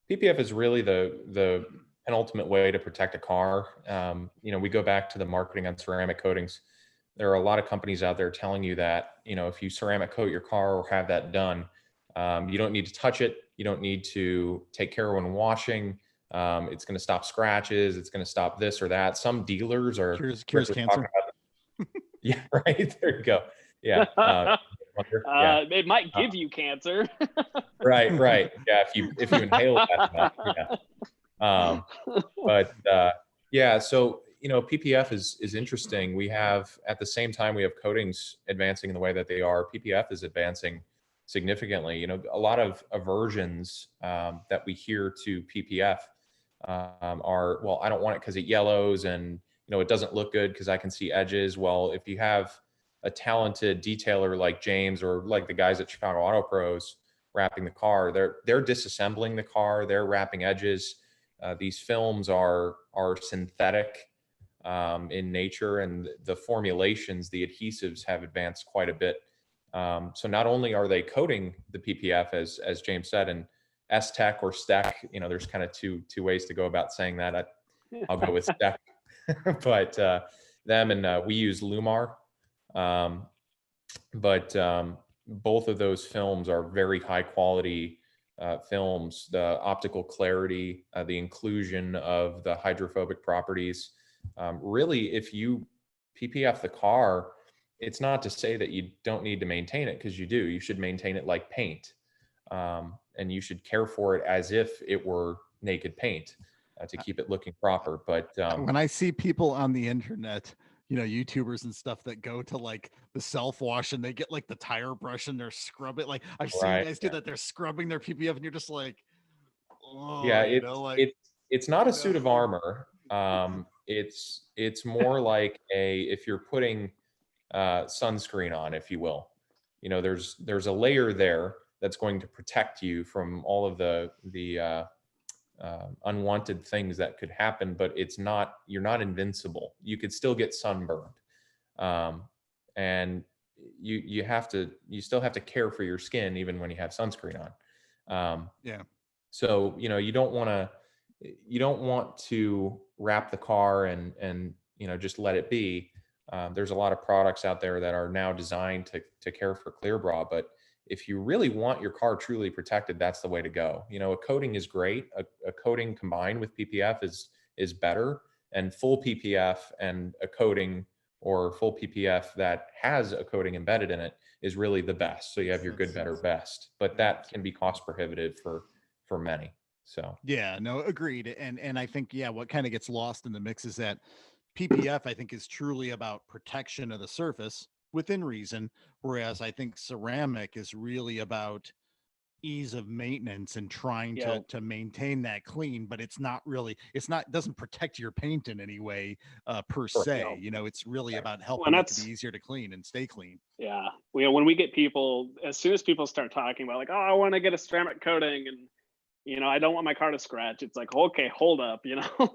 PPF is really the penultimate way to protect a car. We go back to the marketing on ceramic coatings. There are a lot of companies out there telling you that, if you ceramic coat your car or have that done, you don't need to touch it. You don't need to take care when washing. It's going to stop scratches. It's going to stop this or that. Some dealers are Cures strictly cancer. talking about yeah, right. There you go. Yeah. It might give you cancer. Right. Yeah. If you inhale that enough, yeah. So PPF is interesting. We have, at the same time we have coatings advancing in the way that they are, PPF is advancing significantly. A lot of aversions that we hear to PPF are, well, I don't want it because it yellows, and it doesn't look good because I can see edges. Well, if you have a talented detailer like James, or like the guys at Chicago Auto Pros wrapping the car, they're disassembling the car, they're wrapping edges. These films are synthetic in nature, and the formulations, the adhesives have advanced quite a bit. So not only are they coating the PPF, as James said, and S-Tech or STEC, there's kind of two ways to go about saying that. I'll go with STEC, but them and we use Lumar. But both of those films are very high quality films. The optical clarity, the inclusion of the hydrophobic properties. Really, if you PPF the car, it's not to say that you don't need to maintain it, because you do. You should maintain it like paint, and you should care for it as if it were naked paint to keep it looking proper. But when I see people on the internet, YouTubers and stuff that go to like the self-wash and they get like the tire brush and they're scrubbing, like I've seen Right, guys do that. They're scrubbing their PPF and you're just like, oh, yeah, like it's not a suit of armor. It's more like if you're putting sunscreen on, if you will. There's a layer there that's going to protect you from all of the unwanted things that could happen, but you're not invincible. You could still get sunburned, and you still have to care for your skin even when you have sunscreen on. Yeah. So you don't want to wrap the car and just let it be. There's a lot of products out there that are now designed to care for clear bra, but if you really want your car truly protected, that's the way to go. A coating is great. A coating combined with PPF is better, and full PPF and a coating, or full PPF that has a coating embedded in it, is really the best. So you have your good, better, best, but that can be cost prohibitive for many. So yeah, no, agreed. And I think, yeah, what kind of gets lost in the mix is that PPF, I think, is truly about protection of the surface within reason, whereas I think ceramic is really about ease of maintenance and trying to maintain that clean, but it doesn't protect your paint in any way per se. It's really about helping it to be easier to clean and stay clean. Yeah, when we get people, as soon as people start talking about like, oh, I want to get a ceramic coating and I don't want my car to scratch, it's like, okay, hold up,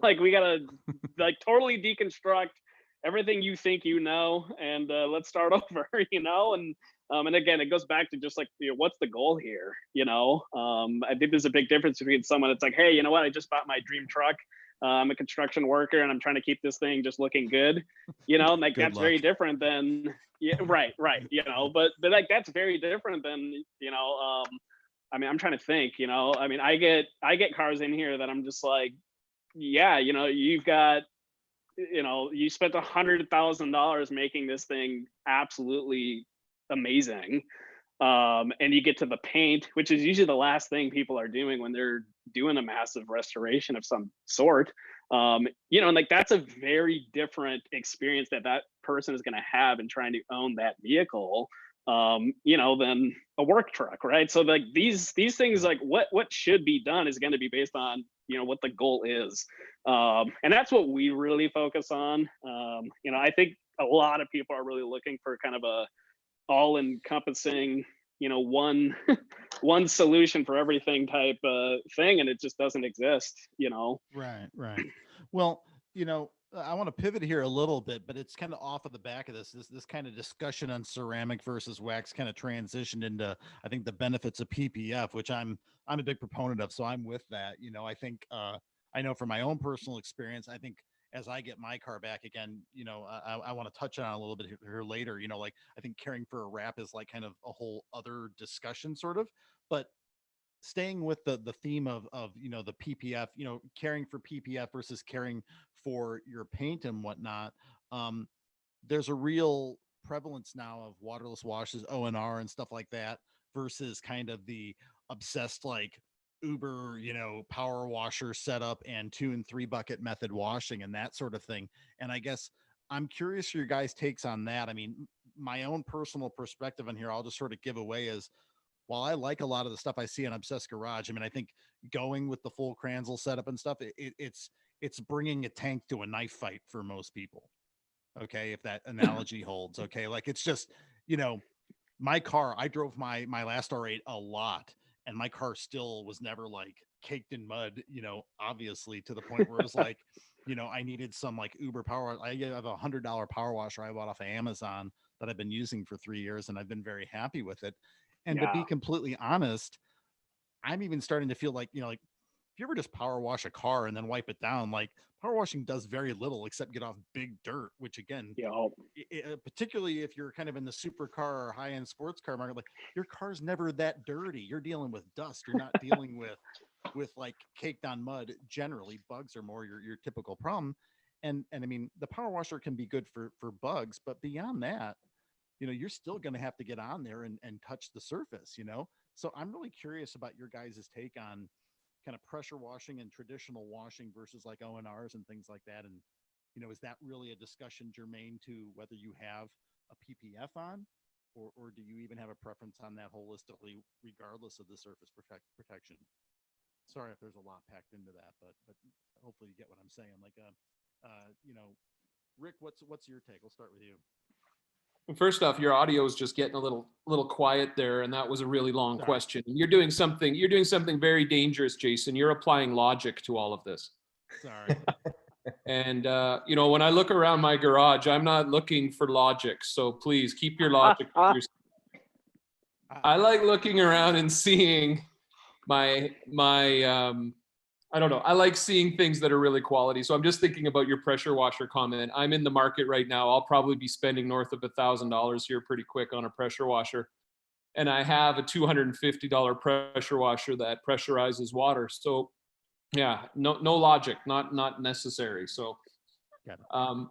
like we gotta like totally deconstruct everything you think and let's start over, and again, it goes back to just like, what's the goal here? I think there's a big difference between someone that's like, hey, you know what, I just bought my dream truck, I'm a construction worker and I'm trying to keep this thing just looking good, and like that's very different than right, but like that's very different than I'm trying to think, I get cars in here that I'm just like, yeah, you've got, you spent $100,000 making this thing absolutely amazing. And you get to the paint, which is usually the last thing people are doing when they're doing a massive restoration of some sort. You know, and like that's a very different experience that that person is going to have in trying to own that vehicle, you know, than a work truck, right? So like these things, like what should be done is going to be based on, you know, what the goal is, and that's what we really focus on. You know, I think a lot of people are really looking for kind of a all-encompassing, you know, one one solution for everything type thing, and it just doesn't exist, you know. Right, right. Well, you know, I want to pivot here a little bit, but it's kind of off of the back of this kind of discussion on ceramic versus wax kind of transitioned into, I think, the benefits of PPF, which I'm a big proponent of. So I'm with that. You know, I think I know from my own personal experience, I think as I get my car back again, you know, I want to touch on it a little bit here later. You know, like I think caring for a wrap is like kind of a whole other discussion, sort of. But staying with the theme of you know, the PPF, you know, caring for PPF versus caring for your paint and whatnot, there's a real prevalence now of waterless washes, ONR and stuff like that, versus kind of the obsessed like Uber, you know, power washer setup and 2 and 3 bucket method washing and that sort of thing. And I guess I'm curious for your guys' takes on that. I mean, my own personal perspective on here, I'll just sort of give away is, while I like a lot of the stuff I see on Obsessed Garage, I mean, I think going with the full Kranzel setup and stuff, it's bringing a tank to a knife fight for most people. Okay, if that analogy holds. Okay, like it's just, you know, my car. I drove my last R8 a lot, and my car still was never like caked in mud. You know, obviously to the point where it was like, you know, I needed some like Uber power. I have $100 power washer I bought off of Amazon that I've been using for 3 years, and I've been very happy with it. And to be completely honest, I'm even starting to feel like, you know, like if you ever just power wash a car and then wipe it down, like power washing does very little except get off big dirt, which again, particularly if you're kind of in the supercar or high end sports car market, like your car's never that dirty. You're dealing with dust. You're not dealing with like caked on mud. Generally, bugs are more your typical problem. And I mean, the power washer can be good for bugs, but beyond that, you know, you're still going to have to get on there and touch the surface, you know? So I'm really curious about your guys' take on kind of pressure washing and traditional washing versus like ONRs and things like that. And, you know, is that really a discussion germane to whether you have a PPF on, or do you even have a preference on that holistically, regardless of the surface protection? Sorry if there's a lot packed into that, but hopefully you get what I'm saying. Like, you know, Rick, what's your take? We'll start with you. First off, your audio is just getting a little quiet there, and that was a really long question. You're doing something very dangerous, Jason. You're applying logic to all of this. Sorry. And you know, when I look around my garage, I'm not looking for logic. So please keep your logic to yourself. I like looking around and seeing my I don't know. I like seeing things that are really quality. So I'm just thinking about your pressure washer comment. I'm in the market right now. I'll probably be spending north of $1,000 here pretty quick on a pressure washer. And I have a $250 pressure washer that pressurizes water. So yeah, no logic, not necessary. So,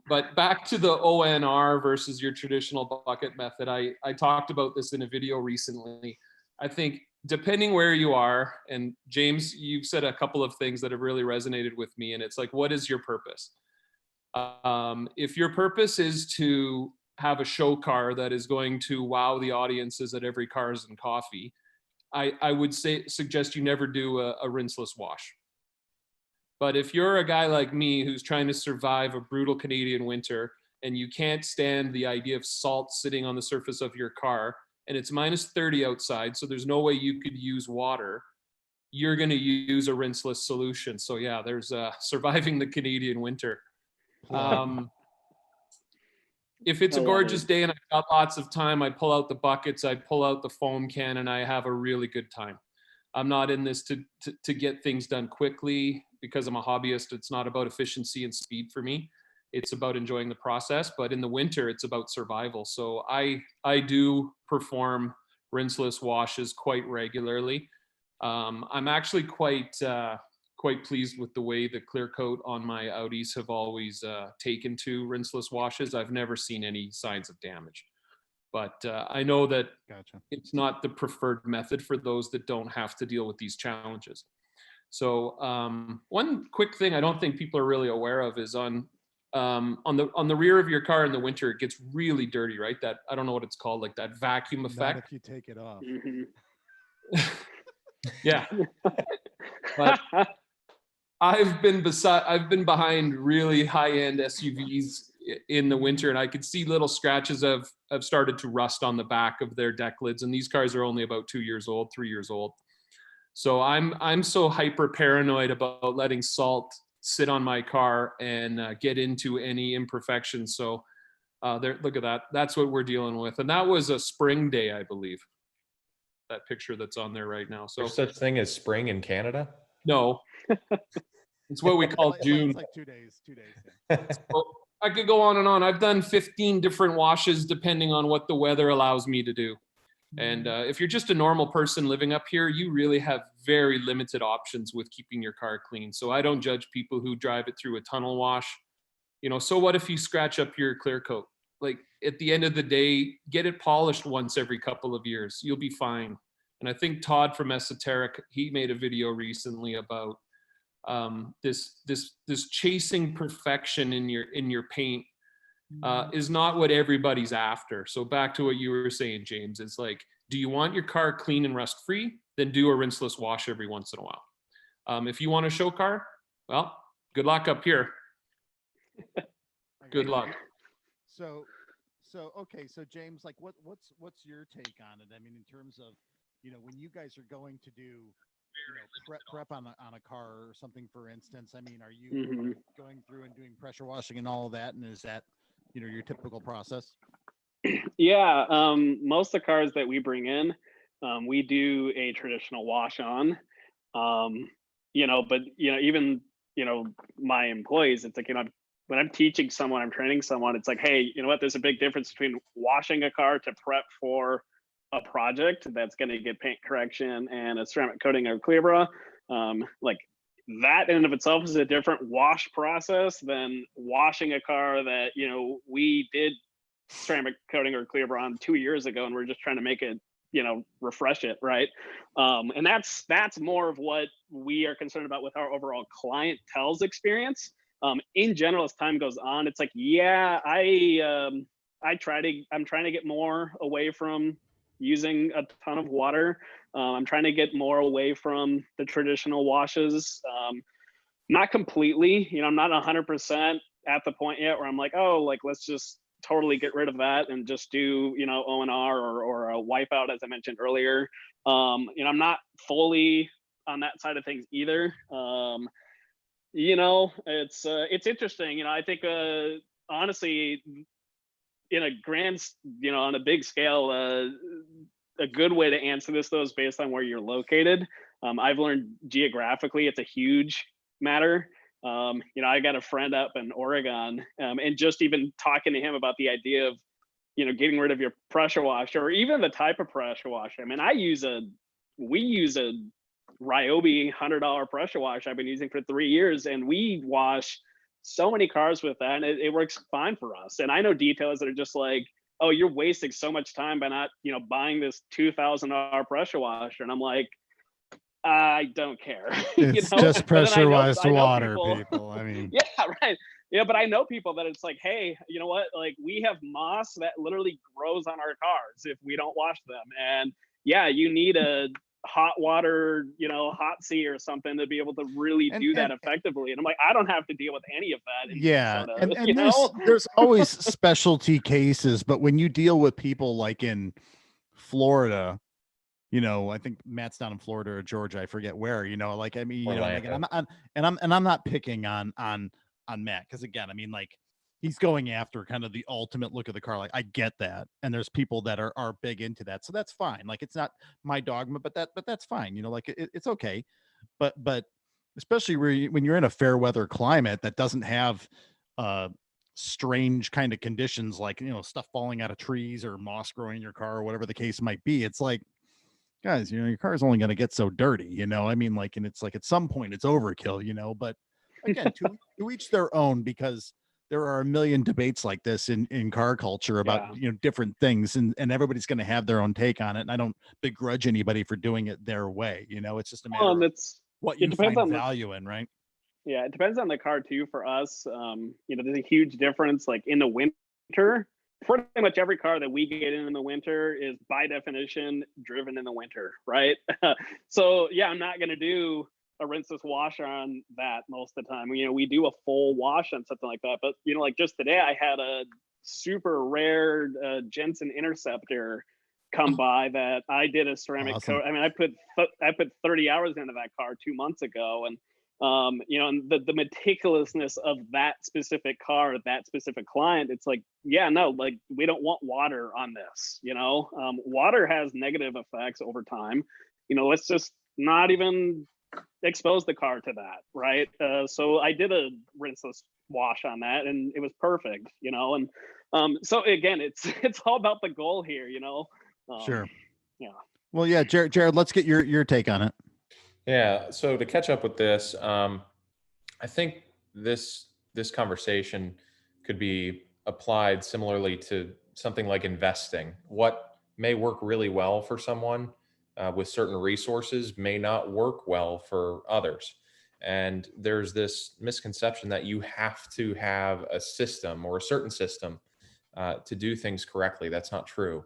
but back to the ONR versus your traditional bucket method. I talked about this in a video recently. I think depending where you are, and James, you've said a couple of things that have really resonated with me, and it's like, what is your purpose? If your purpose is to have a show car that is going to wow the audiences at every Cars and Coffee, I would suggest you never do a rinseless wash. But if you're a guy like me who's trying to survive a brutal Canadian winter and you can't stand the idea of salt sitting on the surface of your car, and it's minus 30 outside, so there's no way you could use water, you're going to use a rinseless solution. So yeah, there's surviving the Canadian winter. If it's a gorgeous day and I've got lots of time, I pull out the buckets, I pull out the foam can, and I have a really good time. I'm not in this to get things done quickly because I'm a hobbyist. It's not about efficiency and speed for me. It's about enjoying the process, but in the winter, it's about survival. So I do perform rinseless washes quite regularly. I'm actually quite pleased with the way the clear coat on my Audis have always taken to rinseless washes. I've never seen any signs of damage, but I know that It's not the preferred method for those that don't have to deal with these challenges. So one quick thing I don't think people are really aware of is on the rear of your car in the winter, it gets really dirty, right? That, I don't know what it's called, like that vacuum Not effect. if you take it off. Yeah. But I've been behind really high-end SUVs in the winter, and I could see little scratches have started to rust on the back of their deck lids. And these cars are only about 2 years old, 3 years old. So I'm so hyper paranoid about letting salt sit on my car and get into any imperfections. So there, look at that. That's what we're dealing with. And that was a spring day, I believe. That picture that's on there right now. So There's such thing as spring in Canada? no, it's what we call June. It's like 2 days. 2 days. Yeah. So I could go on and on. I've done 15 different washes depending on what the weather allows me to do. And if you're just a normal person living up here, you really have very limited options with keeping your car clean. So I don't judge people who drive it through a tunnel wash. You know, so what if you scratch up your clear coat? Like, at the end of the day, get it polished once every couple of years. You'll be fine. And I think Todd from Esoteric, he made a video recently about this chasing perfection in your paint. Is not what everybody's after. So back to what you were saying, James, it's like, do you want your car clean and rust free? Then do a rinseless wash every once in a while. If you want a show car, well, good luck up here. Good luck. So okay. So James, like, what's your take on it? I mean, in terms of, you know, when you guys are going to do, you know, prep on a car or something, for instance, I mean, are you going through and doing pressure washing and all of that? And is that, you know, your typical process? Yeah, most of the cars that we bring in, we do a traditional wash on. You know, but you know, even, you know, my employees, it's like, you know, when I'm teaching someone, I'm training someone, it's like, hey, you know what, there's a big difference between washing a car to prep for a project that's going to get paint correction and a ceramic coating or clear bra. Like, that in and of itself is a different wash process than washing a car that, you know, we did ceramic coating or clear bra on 2 years ago, and we're just trying to make it, you know, refresh it, right? And that's more of what we are concerned about with our overall clientele's experience. In general, as time goes on, it's like, yeah, I'm trying to get more away from using a ton of water. I'm trying to get more away from the traditional washes. Not completely, you know, I'm not 100% at the point yet where I'm like, oh, like, let's just totally get rid of that and just do, you know, O&R or a wipeout, as I mentioned earlier. You know, I'm not fully on that side of things either. You know, it's interesting. You know, I think honestly, in a grand, you know, on a big scale, a good way to answer this though is based on where you're located. I've learned geographically, it's a huge matter. You know, I got a friend up in Oregon, and just even talking to him about the idea of, you know, getting rid of your pressure washer or even the type of pressure washer. I mean, we use a Ryobi $100 pressure washer I've been using for 3 years, and we wash so many cars with that, and it works fine for us. And I know detailers that are just like, oh, you're wasting so much time by not, you know, buying this $2,000 pressure washer. And I'm like, I don't care. It's you know? just pressurized I know water, people. I mean, yeah, right. Yeah, but I know people that it's like, hey, you know what? Like, we have moss that literally grows on our cars if we don't wash them. And yeah, you need a hot water, you know, hot sea or something to be able to really do that effectively. And I'm like, I don't have to deal with any of that. Yeah. Minnesota, And there's always specialty cases, but when you deal with people like in Florida, you know, I think Matt's down in Florida or Georgia, I forget where, you know, like, I mean, you know, like, I'm not picking on Matt. Cause again, I mean, like, he's going after kind of the ultimate look of the car. Like, I get that. And there's people that are big into that. So that's fine. Like, it's not my dogma, but that's fine. You know, like it's okay. But especially when you're in a fair weather climate that doesn't have strange kind of conditions, like, you know, stuff falling out of trees or moss growing in your car or whatever the case might be. It's like, guys, you know, your car is only going to get so dirty, you know, I mean, like, and it's like, at some point it's overkill, you know, but again, to each their own, because there are a million debates like this in car culture about, you know, different things, and everybody's going to have their own take on it. And I don't begrudge anybody for doing it their way. You know, it's just a matter of what It you depends find on value in, right? Yeah, it depends on the car too. For us, there's a huge difference. Like in the winter, pretty much every car that we get in the winter is by definition driven in the winter, right? So yeah, I'm not gonna do a rinseless wash on that most of the time. We do a full wash on something like that, but like just today, I had a super rare Jensen Interceptor come by that I did a ceramic Awesome. coat. I mean, I put 30 hours into that car 2 months ago, and and the meticulousness of that specific car, that specific client, it's like, yeah, no, like we don't want water on this. Water has negative effects over time. Let's just not even expose the car to that, right? So I did a rinseless wash on that, and it was perfect. And so again, it's all about the goal here. Sure. Yeah. Well, yeah, Jared, let's get your take on it. Yeah. So to catch up with this, I think this conversation could be applied similarly to something like investing. What may work really well for someone with certain resources may not work well for others. And there's this misconception that you have to have a system or a certain system to do things correctly. That's not true.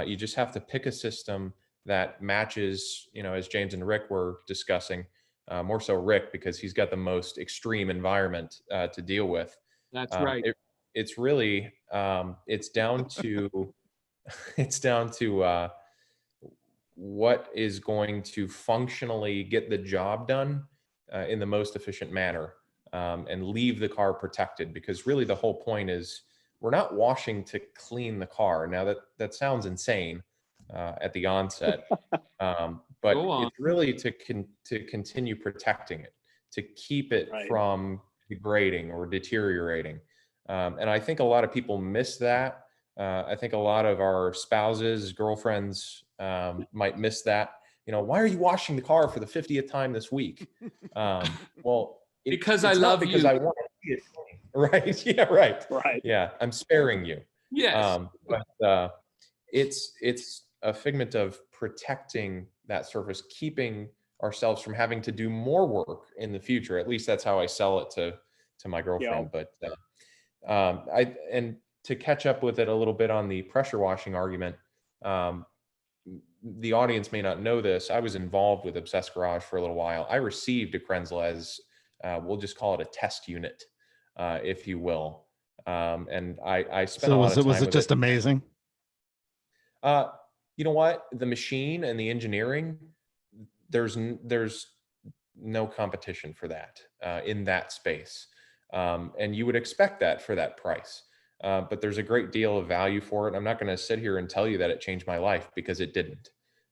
You just have to pick a system that matches, as James and Rick were discussing, more so Rick, because he's got the most extreme environment to deal with. That's right. It's really, it's down to, what is going to functionally get the job done in the most efficient manner, and leave the car protected, because really the whole point is we're not washing to clean the car. Now that sounds insane at the onset, but it's really to continue protecting it, to keep it Right. from degrading or deteriorating. And I think a lot of people miss that. I think a lot of our spouses, girlfriends might miss that. Why are you washing the car for the 50th time this week? Well, because it's I not love because you. I want to see it clean. Right. Yeah. Right. Right. Yeah. I'm sparing you. Yes. But it's a figment of protecting that surface, keeping ourselves from having to do more work in the future. At least that's how I sell it to my girlfriend. Yeah. But and to catch up with it a little bit on the pressure washing argument, the audience may not know this. I was involved with Obsessed Garage for a little while. I received a Krenzel as, we'll just call it a test unit, if you will. And I spent a lot of time Was it with just amazing? You know what? The machine and the engineering, there's no competition for that in that space. And you would expect that for that price. But there's a great deal of value for it. I'm not going to sit here and tell you that it changed my life, because it didn't.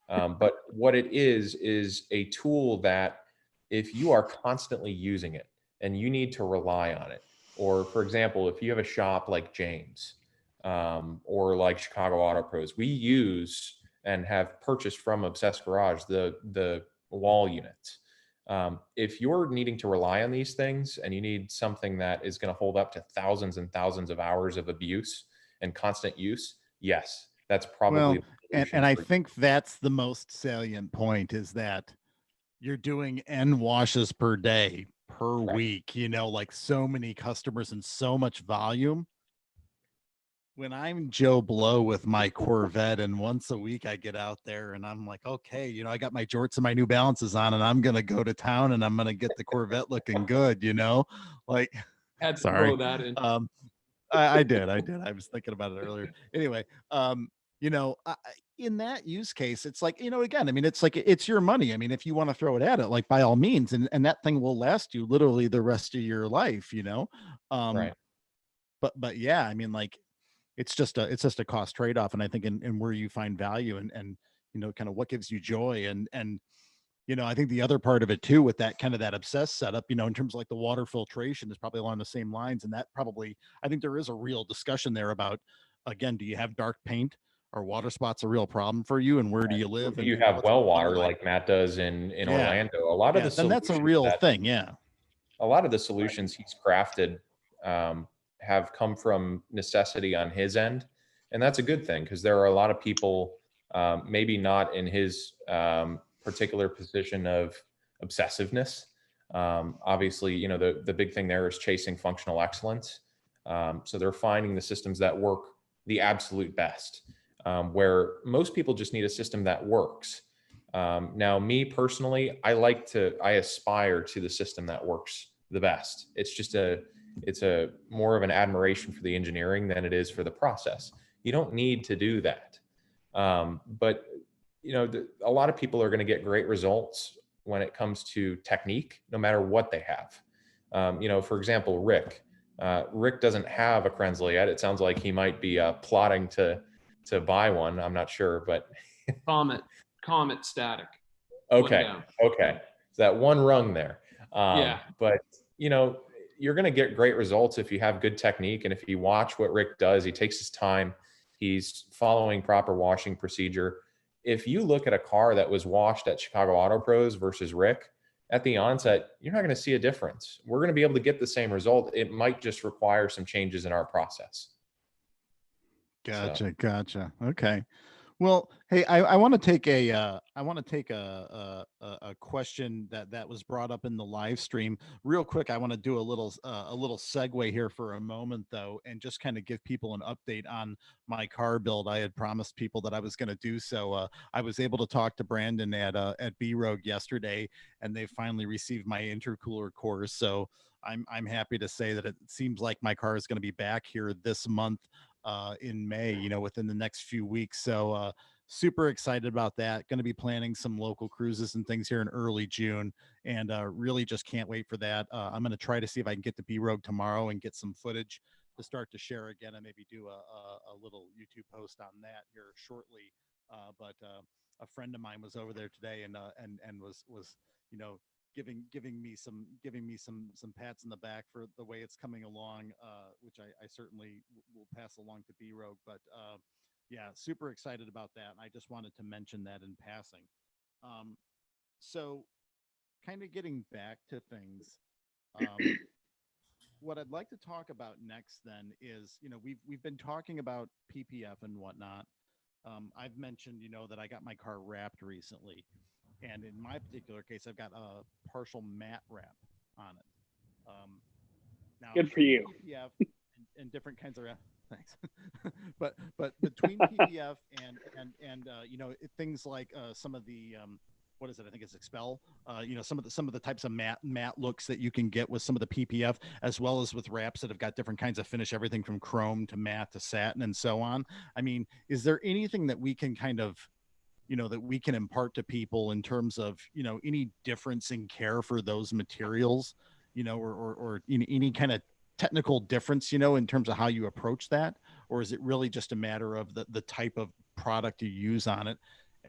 But what it is a tool that if you are constantly using it and you need to rely on it, or for example, if you have a shop like James or like Chicago Auto Pros, we use and have purchased from Obsessed Garage the wall units. If you're needing to rely on these things and you need something that is going to hold up to thousands and thousands of hours of abuse and constant use, yes, that's probably. And I think that's the most salient point, is that you're doing N washes per day, per week, like so many customers and so much volume. When I'm Joe Blow with my Corvette and once a week I get out there and I'm like, okay, I got my jorts and my New Balances on and I'm going to go to town and I'm going to get the Corvette looking good, like, had to sorry. throw that in. I did. I was thinking about it earlier. Anyway, in that use case, it's like, again, I mean, it's like, it's your money. I mean, if you want to throw it at it, like by all means, and that thing will last you literally the rest of your life, Right. But yeah, I mean, like, it's just a cost trade-off. And I think in where you find value and kind of what gives you joy. And I think the other part of it too, with that kind of that obsessed setup, in terms of like the water filtration is probably along the same lines. And that probably, I think there is a real discussion there about, again, do you have dark paint? Are water spots a real problem for you? And where do you live? If you have well water like Matt does in Orlando, a lot of the then that's a real thing. Yeah. A lot of the solutions he's crafted have come from necessity on his end. And that's a good thing, because there are a lot of people, maybe not in his particular position of obsessiveness. Obviously, you know, the big thing there is chasing functional excellence. So they're finding the systems that work the absolute best, where most people just need a system that works. Now, me personally, I aspire to the system that works the best. It's a more of an admiration for the engineering than it is for the process. You don't need to do that. But you know, a lot of people are going to get great results when it comes to technique, no matter what they have. You know, for example, Rick doesn't have a Krenzel yet. It sounds like he might be plotting to buy one. I'm not sure, but Comet static. Okay. Okay. So that one rung there. Yeah. But you know, you're going to get great results if you have good technique. And if you watch what Rick does, he takes his time, he's following proper washing procedure. If you look at a car that was washed at Chicago Auto Pros versus Rick at the onset, you're not going to see a difference. We're going to be able to get the same result. It might just require some changes in our process. Gotcha. Okay. Well, hey, I want to take a question that was brought up in the live stream real quick. I want to do a little segue here for a moment though, and just kind of give people an update on my car build. I had promised people that I was going to do so. I was able to talk to Brandon at B Rogue yesterday, and they finally received my intercooler cores. So I'm happy to say that it seems like my car is going to be back here this month. In May, you know, within the next few weeks. So super excited about that. Going to be planning some local cruises and things here in early June, and really just can't wait for that. I'm going to try to see if I can get to B Rogue tomorrow and get some footage to start to share again, and maybe do a little YouTube post on that here shortly. But a friend of mine was over there today and was you know, giving me some pats in the back for the way it's coming along, which I certainly will pass along to B Rogue. But yeah, super excited about that. And I just wanted to mention that in passing. So kind of getting back to things, what I'd like to talk about next then is, you know, we've been talking about PPF and whatnot. I've mentioned, you know, that I got my car wrapped recently. And in my particular case, I've got a partial matte wrap on it. Now, Good for you. PPF and different kinds of wrap. Thanks. but between PPF and you know, things like some of the what is it? I think it's Expel. You know, some of the types of matte looks that you can get with some of the PPF, as well as with wraps that have got different kinds of finish, everything from chrome to matte to satin and so on. I mean, is there anything that we can kind of, you know, that we can impart to people in terms of, you know, any difference in care for those materials, you know, or any kind of technical difference, you know, in terms of how you approach that? Or is it really just a matter of the type of product you use on it,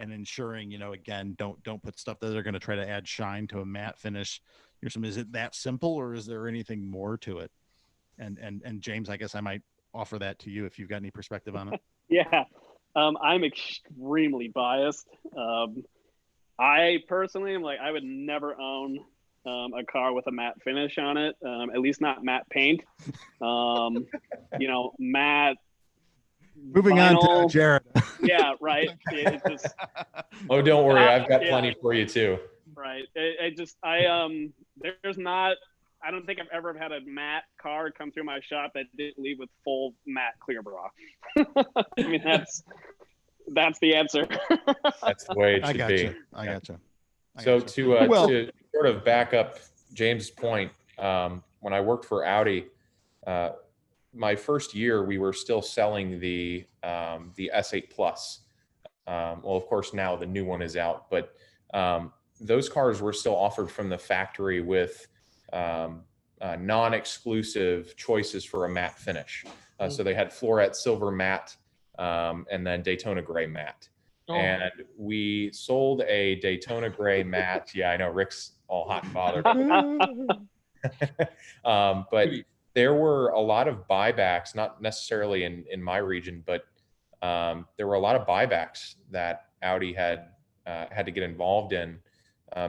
and ensuring, you know, again, don't put stuff that they're going to try to add shine to a matte finish or something? Is it that simple, or is there anything more to it? And James, I guess I might offer that to you if you've got any perspective on it. Yeah. I'm extremely biased. I personally am like, I would never own a car with a matte finish on it, at least not matte paint. You know, matte. Moving vinyl, on to Jaren. Yeah, right. It just, Oh, don't worry, I've got plenty for you too. right. There's not. I don't think I've ever had a matte car come through my shop that didn't leave with full matte clear bra. I mean, that's the answer. That's the way it should be. I gotcha. So to sort of back up James' point, when I worked for Audi, my first year we were still selling the S8 Plus. Well, of course now the new one is out, but those cars were still offered from the factory with non-exclusive choices for a matte finish. So they had Floret Silver Matte and then Daytona Gray Matte. Oh. And we sold a Daytona Gray Matte. Yeah, I know Rick's all hot and bothered. But there were a lot of buybacks, not necessarily in my region, but there were a lot of buybacks that Audi had to get involved in.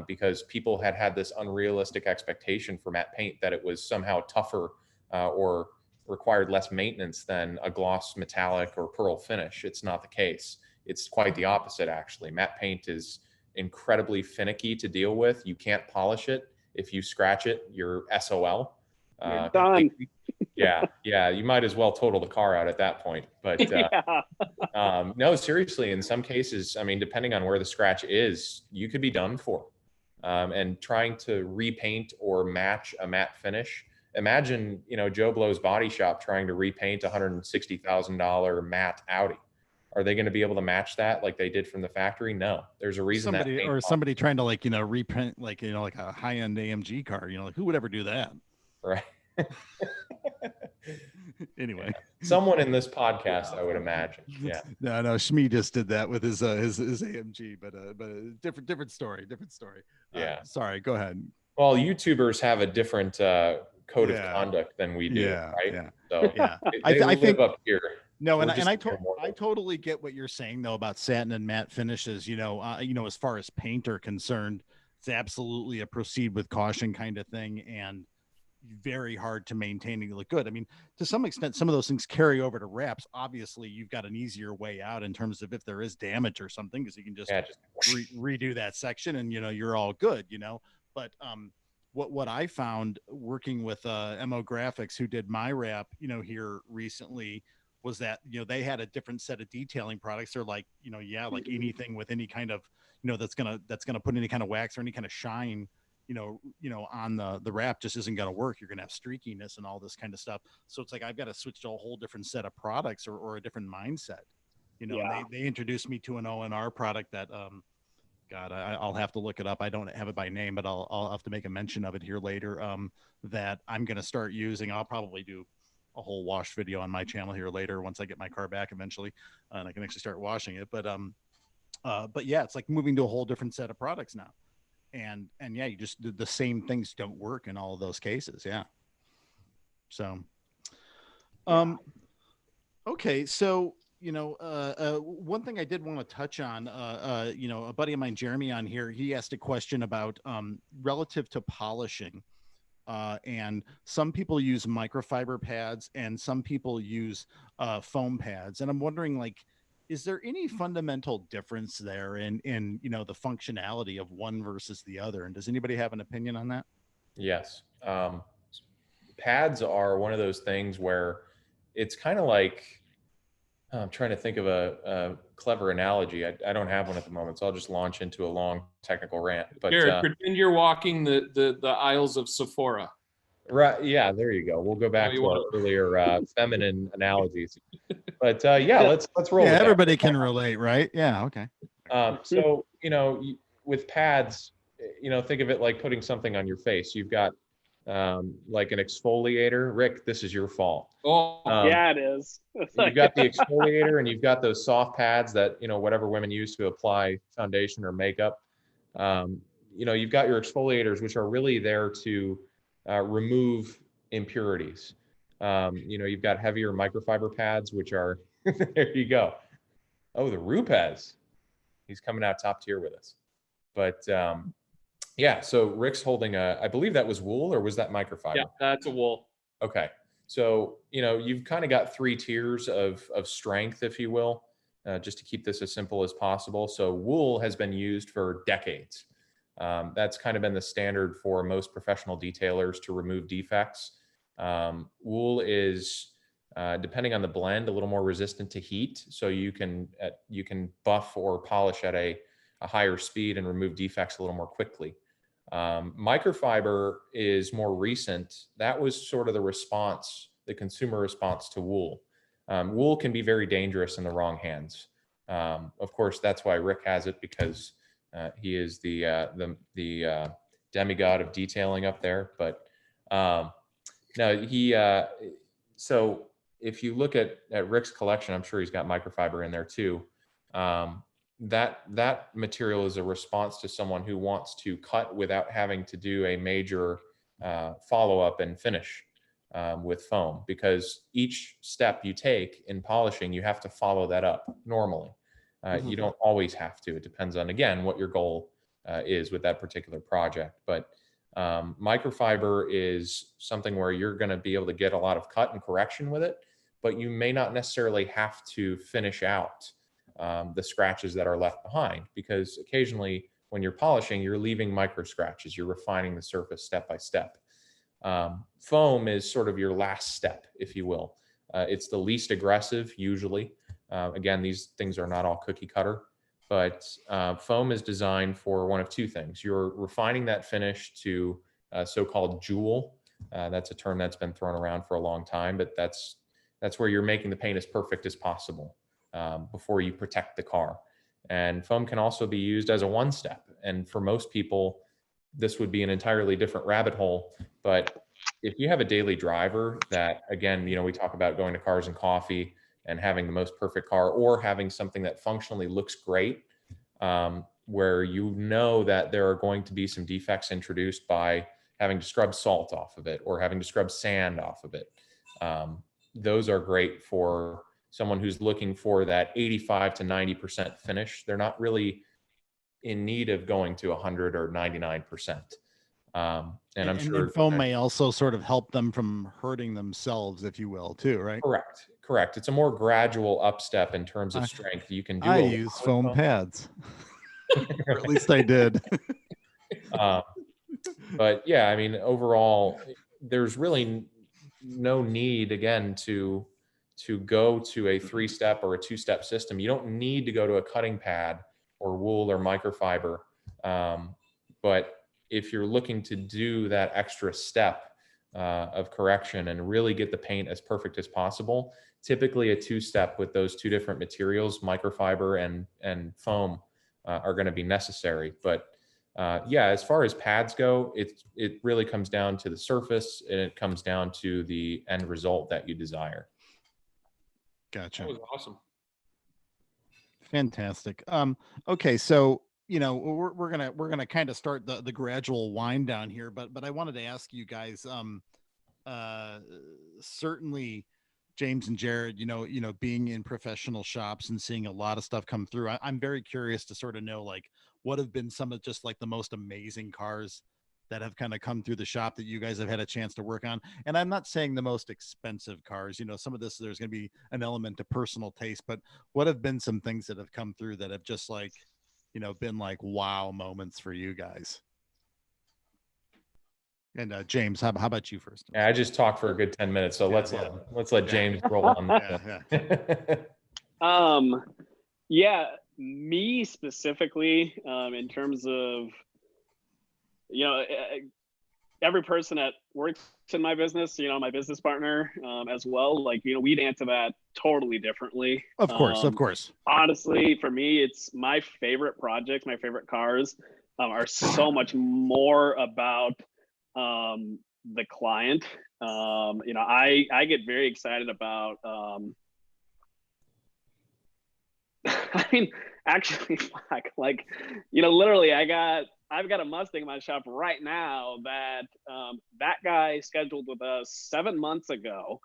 Because people had this unrealistic expectation for matte paint that it was somehow tougher or required less maintenance than a gloss metallic or pearl finish. It's not the case. It's quite the opposite, actually. Matte paint is incredibly finicky to deal with. You can't polish it. If you scratch it, you're SOL. You're done. Yeah. You might as well total the car out at that point. But no, seriously, in some cases, I mean, depending on where the scratch is, you could be done for. And trying to repaint or match a matte finish. Imagine, Joe Blow's Body Shop trying to repaint $160,000 matte Audi. Are they going to be able to match that like they did from the factory? No. There's a reason somebody trying to reprint like a high-end AMG car. Like who would ever do that? Right. Anyway, someone in this podcast, I would imagine. Yeah. No, Shmi just did that with his AMG, but different story. Yeah. Sorry, go ahead. Well, YouTubers have a different code of conduct than we do, right? Yeah. So yeah, I think up here. No, and I totally get what you're saying though about satin and matte finishes. As far as paint are concerned, it's absolutely a proceed with caution kind of thing, and very hard to maintain and look good. I mean, to some extent, some of those things carry over to wraps. Obviously, you've got an easier way out in terms of if there is damage or something, because you can just redo that section and you're all good. But what I found working with MO Graphics, who did my wrap, here recently, was that they had a different set of detailing products. They're like like anything with any kind of that's gonna put any kind of wax or any kind of shine on the wrap just isn't going to work. You're going to have streakiness and all this kind of stuff. So it's like, I've got to switch to a whole different set of products or a different mindset, and they introduced me to an ONR product that, God, I'll have to look it up. I don't have it by name, but I'll have to make a mention of it here later, that I'm going to start using. I'll probably do a whole wash video on my channel here later once I get my car back eventually, and I can actually start washing it. But yeah, it's like moving to a whole different set of products now. And yeah, you just the same things don't work in all of those cases. Yeah. So, okay. So, one thing I did want to touch on, a buddy of mine, Jeremy, on here, he asked a question about, relative to polishing, and some people use microfiber pads and some people use, foam pads. And I'm wondering, is there any fundamental difference there in the functionality of one versus the other? And does anybody have an opinion on that? Yes. Pads are one of those things where it's kind of like, I'm trying to think of a clever analogy. I don't have one at the moment, so I'll just launch into a long technical rant. But Jared, pretend you're walking the aisles of Sephora. Right. Yeah, there you go. We'll go back to our earlier feminine analogies. But yeah, let's roll. Yeah, everybody can relate, right? Yeah. Okay. So, with pads, think of it like putting something on your face. You've got like an exfoliator. Rick, this is your fault. Yeah, it is. You've got the exfoliator and you've got those soft pads that, whatever women use to apply foundation or makeup. You've got your exfoliators, which are really there to remove impurities. You've got heavier microfiber pads, which are, there you go. Oh, the Rupes. He's coming out top tier with us. But yeah, so Rick's holding I believe that was wool, or was that microfiber? Yeah, that's a wool. Okay. So, you've kind of got 3 tiers of strength, if you will, just to keep this as simple as possible. So wool has been used for decades. That's kind of been the standard for most professional detailers to remove defects. Wool is, depending on the blend, a little more resistant to heat. So you can buff or polish at a higher speed and remove defects a little more quickly. Microfiber is more recent. That was sort of the consumer response to wool. Wool can be very dangerous in the wrong hands. Of course, that's why Rick has it, because he is the demigod of detailing up there. But no, so if you look at Rick's collection, I'm sure he's got microfiber in there too. That material is a response to someone who wants to cut without having to do a major follow-up and finish with foam, because each step you take in polishing, you have to follow that up normally. You don't always have to. It depends on, again, what your goal is with that particular project. But microfiber is something where you're going to be able to get a lot of cut and correction with it, but you may not necessarily have to finish out the scratches that are left behind, because occasionally when you're polishing, you're leaving micro scratches. You're refining the surface step by step. Foam is sort of your last step, if you will. It's the least aggressive usually. Again, these things are not all cookie cutter, but foam is designed for one of two things. You're refining that finish to so-called jewel. That's a term that's been thrown around for a long time, but that's where you're making the paint as perfect as possible before you protect the car. And foam can also be used as a one-step. And for most people, this would be an entirely different rabbit hole. But if you have a daily driver that, again, we talk about going to Cars and Coffee and having the most perfect car, or having something that functionally looks great, where that there are going to be some defects introduced by having to scrub salt off of it or having to scrub sand off of it. Those are great for someone who's looking for that 85 to 90% finish. They're not really in need of going to 100 or 99%. And I'm sure foam may also sort of help them from hurting themselves, if you will, too, right? Correct. It's a more gradual up step in terms of strength. You can do. I use foam pads, or at least I did. But yeah, I mean, overall, there's really no need, again, to go to a 3-step or a 2-step system. You don't need to go to a cutting pad or wool or microfiber. But if you're looking to do that extra step of correction and really get the paint as perfect as possible, typically a 2-step with those 2 different materials, microfiber and foam, are going to be necessary. But yeah, as far as pads go, it really comes down to the surface, and it comes down to the end result that you desire. Gotcha. That was awesome. Fantastic. Okay, so we're gonna kind of start the gradual wind down here, but I wanted to ask you guys, certainly James and Jared, being in professional shops and seeing a lot of stuff come through, I'm very curious to sort of know, like, what have been some of just like the most amazing cars that have kind of come through the shop that you guys have had a chance to work on. And I'm not saying the most expensive cars, some of this, there's going to be an element of personal taste, but what have been some things that have come through that have just like, been like wow moments for you guys? And James, how about you first? Yeah, I just talked for a good 10 minutes, so let's let James roll on. Yeah, me specifically, in terms of, every person that works in my business, my business partner, as well, like, we'd answer that totally differently. Of course. Honestly, for me, it's my favorite projects, my favorite cars are so much more about the client. I get very excited about, I mean, actually, like, literally, I've got a Mustang in my shop right now that that guy scheduled with us 7 months ago.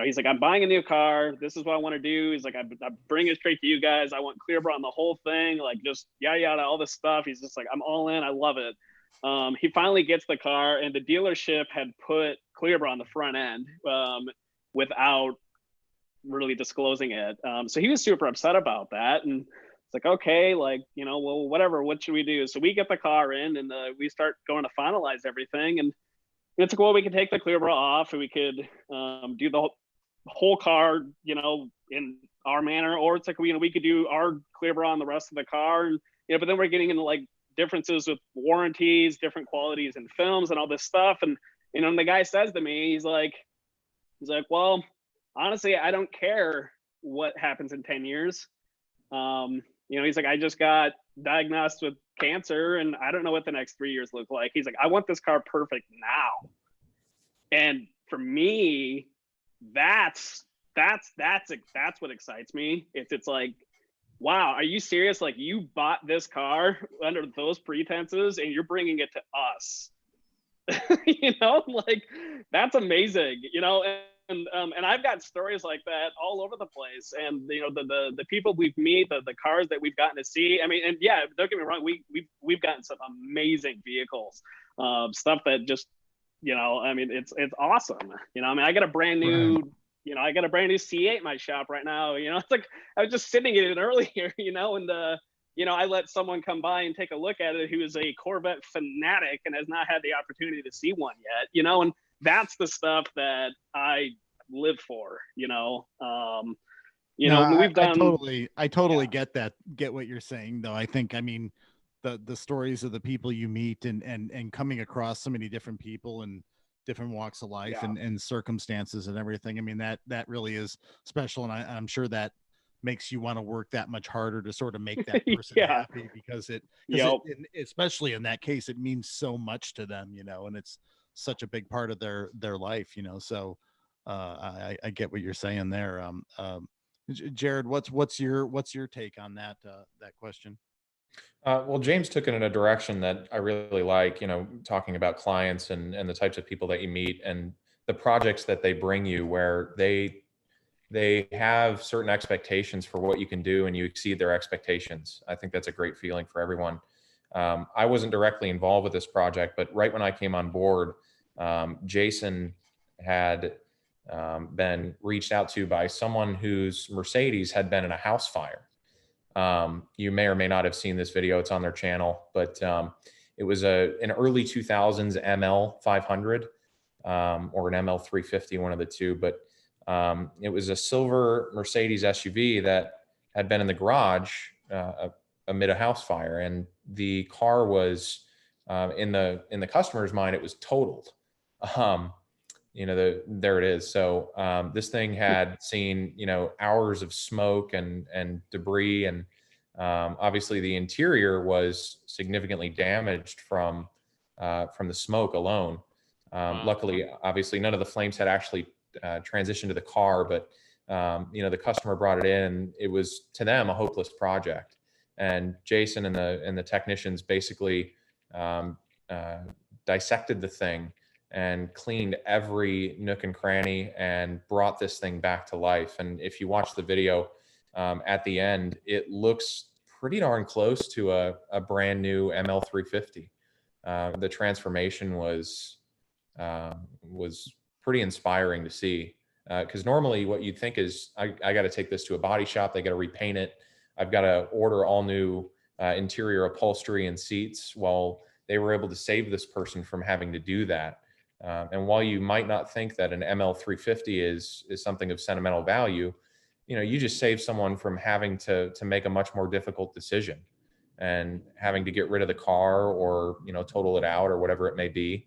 He's like, I'm buying a new car. This is what I want to do. He's like, I bring it straight to you guys. I want clear on the whole thing, like just yada yada, all this stuff. He's just like, I'm all in. I love it. He finally gets the car, and the dealership had put clear on the front end without really disclosing it. So he was super upset about that, and it's like, okay, like, well, whatever, what should we do? So we get the car in, and we start going to finalize everything, and it's like, well, we could take the clear off, and we could do the whole car, in our manner, or it's like, we could do our clear on the rest of the car, and but then we're getting into like differences with warranties, different qualities and films and all this stuff. And, the guy says to me, he's like, well, honestly, I don't care what happens in 10 years. He's like, I just got diagnosed with cancer, and I don't know what the next 3 years look like. He's like, I want this car perfect now. And for me, that's what excites me. It's like, wow, are you serious? Like, you bought this car under those pretenses, and you're bringing it to us. Like, that's amazing. And I've got stories like that all over the place. And the people we've met, the cars that we've gotten to see. I mean, and yeah, don't get me wrong, we've gotten some amazing vehicles, stuff that just, I mean, it's awesome. I mean, I got a brand new. I got a brand new C8 in my shop right now. It's like, I was just sitting in it earlier, and I let someone come by and take a look at it who is a Corvette fanatic and has not had the opportunity to see one yet, and that's the stuff that I live for, No, we've done. I totally Yeah. get what you're saying though. I think, I mean, the stories of the people you meet and coming across so many different people and different walks of life Yeah. and circumstances and everything. I mean, that really is special. And I'm sure that makes you want to work that much harder to sort of make that person Yeah. happy because Yep. especially in that case, it means so much to them, and it's such a big part of their life, so I get what you're saying there. Jared, what's your take on that question? Well, James took it in a direction that I really like, talking about clients and the types of people that you meet and the projects that they bring you where they have certain expectations for what you can do and you exceed their expectations. I think that's a great feeling for everyone. I wasn't directly involved with this project, but right when I came on board, Jason had been reached out to by someone whose Mercedes had been in a house fire. You may or may not have seen this video. It's on their channel, but it was an early 2000s ML 500 or an ML 350, one of the two. But it was a silver Mercedes SUV that had been in the garage amid a house fire, and the car was in the customer's mind, it was totaled. There it is. So this thing had seen, hours of smoke and debris, and obviously the interior was significantly damaged from the smoke alone. Luckily, obviously, none of the flames had actually transitioned to the car, but the customer brought it in, and it was to them a hopeless project. And Jason and the technicians basically dissected the thing and cleaned every nook and cranny and brought this thing back to life. And if you watch the video at the end, it looks pretty darn close to a brand new ML350. The transformation was pretty inspiring to see, because normally what you'd think is I got to take this to a body shop, they got to repaint it, I've got to order all new interior upholstery and seats. Well, they were able to save this person from having to do that. And while you might not think that an ML350 is something of sentimental value, you just save someone from having to make a much more difficult decision and having to get rid of the car or total it out or whatever it may be.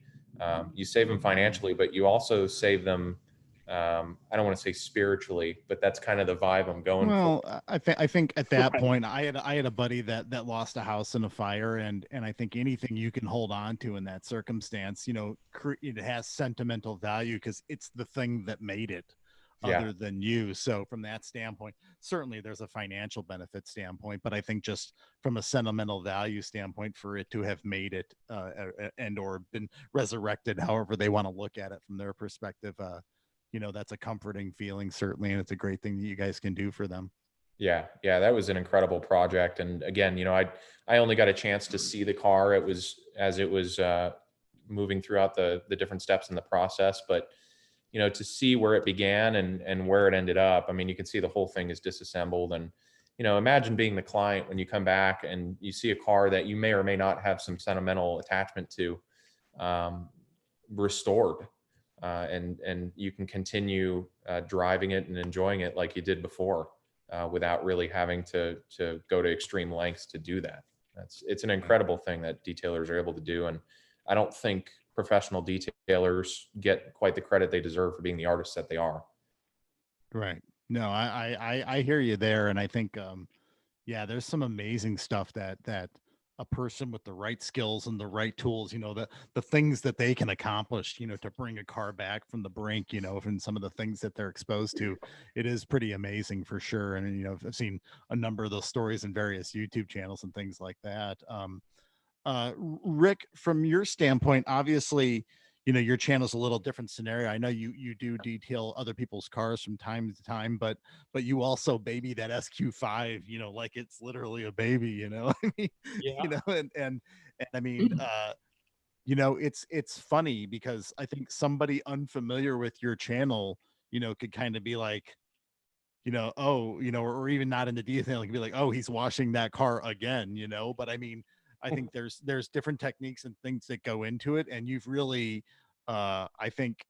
You save them financially, but you also save them. I don't want to say spiritually, but that's kind of the vibe I'm going for. Well, I think at that point, I had a buddy that lost a house in a fire, and I think anything you can hold on to in that circumstance, it has sentimental value because it's the thing that made it, other than you. So from that standpoint, certainly there's a financial benefit standpoint, but I think just from a sentimental value standpoint, for it to have made it and or been resurrected, however they want to look at it from their perspective, that's a comforting feeling, certainly, and it's a great thing that you guys can do for them. Yeah, that was an incredible project. And again, I only got a chance to see the car. It was as it was moving throughout the different steps in the process, but to see where it began and where it ended up, I mean, you can see the whole thing is disassembled. And imagine being the client when you come back and you see a car that you may or may not have some sentimental attachment to, restored. And you can continue driving it and enjoying it like you did before, without really having to go to extreme lengths to do that. It's an incredible thing that detailers are able to do, and I don't think professional detailers get quite the credit they deserve for being the artists that they are. Right. No, I hear you there, and I think there's some amazing stuff that a person with the right skills and the right tools, the things that they can accomplish, to bring a car back from the brink, from some of the things that they're exposed to, it is pretty amazing for sure. And, I've seen a number of those stories in various YouTube channels and things like that. Rick, from your standpoint, obviously, your channel's a little different scenario. I know you do detail other people's cars from time to time, but you also baby that SQ5, like it's literally a baby, I mean, and I mean, it's funny because I think somebody unfamiliar with your channel, could kind of be like, or even not into detailing, be like, oh, he's washing that car again, but I mean, I think there's different techniques and things that go into it, and you've really I think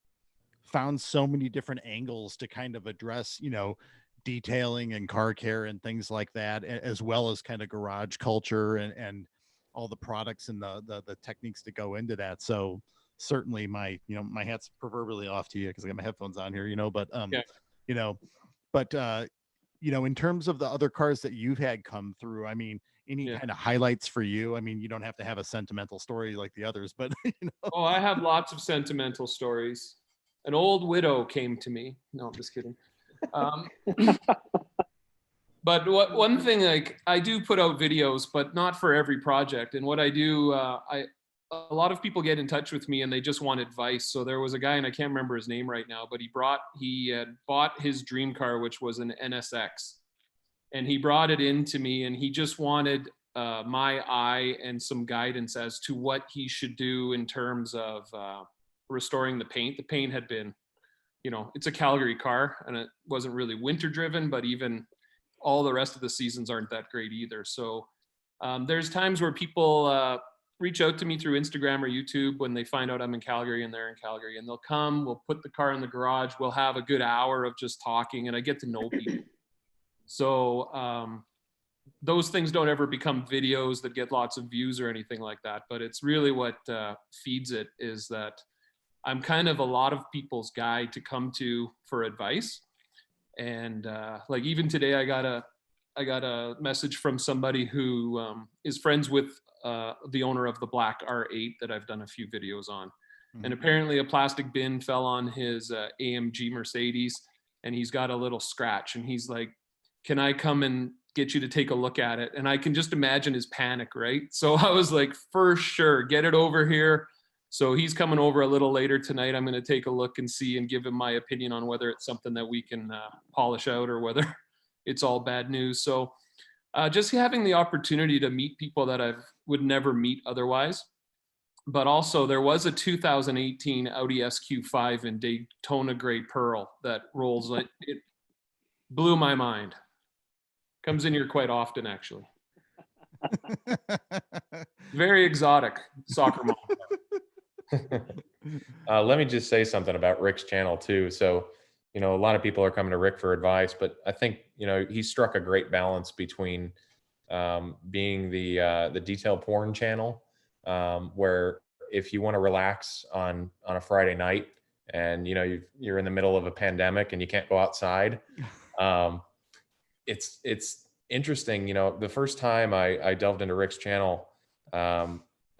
found so many different angles to kind of address, detailing and car care and things like that, as well as kind of garage culture and all the products and the techniques that go into that. So certainly my hat's proverbially off to you because I got my headphones on here, but Yeah. you know, but in terms of the other cars that you've had come through, I mean, any Yeah. kind of highlights for you? I mean, you don't have to have a sentimental story like the others, but Oh, I have lots of sentimental stories. An old widow came to me. No, I'm just kidding. But one thing, like, I do put out videos, but not for every project. And what I do, a lot of people get in touch with me and they just want advice. So there was a guy, and I can't remember his name right now, but he had bought his dream car, which was an NSX, and he brought it in to me, and he just wanted my eye and some guidance as to what he should do in terms of restoring the paint. The paint had been, it's a Calgary car, and it wasn't really winter driven, but even all the rest of the seasons aren't that great either. So there's times where people reach out to me through Instagram or YouTube when they find out I'm in Calgary and they're in Calgary, and they'll come, we'll put the car in the garage, we'll have a good hour of just talking, and I get to know people. So those things don't ever become videos that get lots of views or anything like that, but it's really what feeds it, is that I'm kind of a lot of people's guide to come to for advice. And like even today, I got a message from somebody who is friends with the owner of the black R8 that I've done a few videos on. Mm-hmm. And apparently a plastic bin fell on his AMG Mercedes, and he's got a little scratch. And he's like, can I come and get you to take a look at it? And I can just imagine his panic, right? So I was like, for sure, get it over here. So he's coming over a little later tonight. I'm going to take a look and see and give him my opinion on whether it's something that we can polish out or whether it's all bad news. So just having the opportunity to meet people that I would never meet otherwise. But also there was a 2018 Audi SQ5 in Daytona Gray Pearl that rolls. It blew my mind. Comes in here quite often, actually. Very exotic soccer mom. Let me just say something about Rick's channel too. So, a lot of people are coming to Rick for advice, but I think, he struck a great balance between being the detail porn channel, where if you want to relax on a Friday night and, you're in the middle of a pandemic and you can't go outside, it's interesting. The first time I delved into Rick's channel,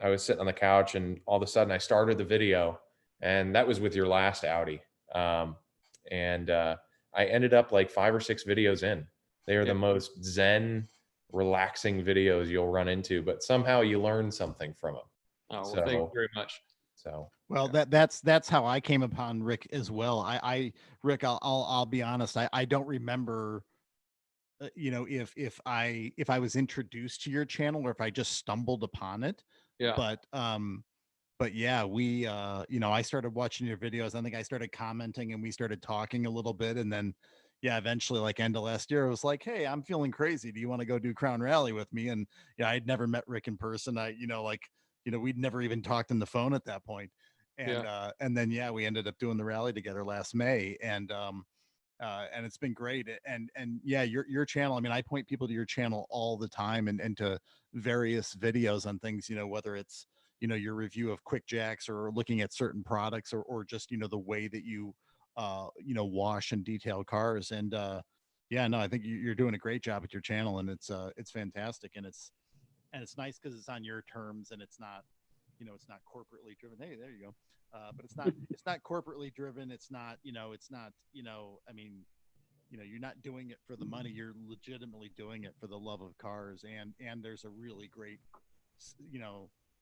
I was sitting on the couch and all of a sudden I started the video, and that was with your last Audi. And I ended up like 5 or 6 videos in. They are the most zen, relaxing videos you'll run into, but somehow you learn something from them. Oh, well, thank you very much. So, well, yeah. that's how I came upon Rick as well. Rick, I'll be honest. I don't remember, if I was introduced to your channel or if I just stumbled upon it. Yeah. But yeah, we, I started watching your videos. I think I started commenting and we started talking a little bit. And then, yeah, eventually like end of last year, I was like, hey, I'm feeling crazy. Do you want to go do Crown Rally with me? And yeah, I'd never met Rick in person. We'd never even talked on the phone at that point. And then, yeah, we ended up doing the rally together last May. And it's been great. And yeah, your channel, I mean, I point people to your channel all the time and to various videos on things, whether it's, your review of quick jacks or looking at certain products or just, the way that you, wash and detail cars. And yeah, no, I think you're doing a great job with your channel, and it's fantastic. And it's nice because it's on your terms and it's not, it's not corporately driven. Hey, there you go. But it's not corporately driven. It's not, I mean, you're not doing it for the money. You're legitimately doing it for the love of cars. And there's a really great,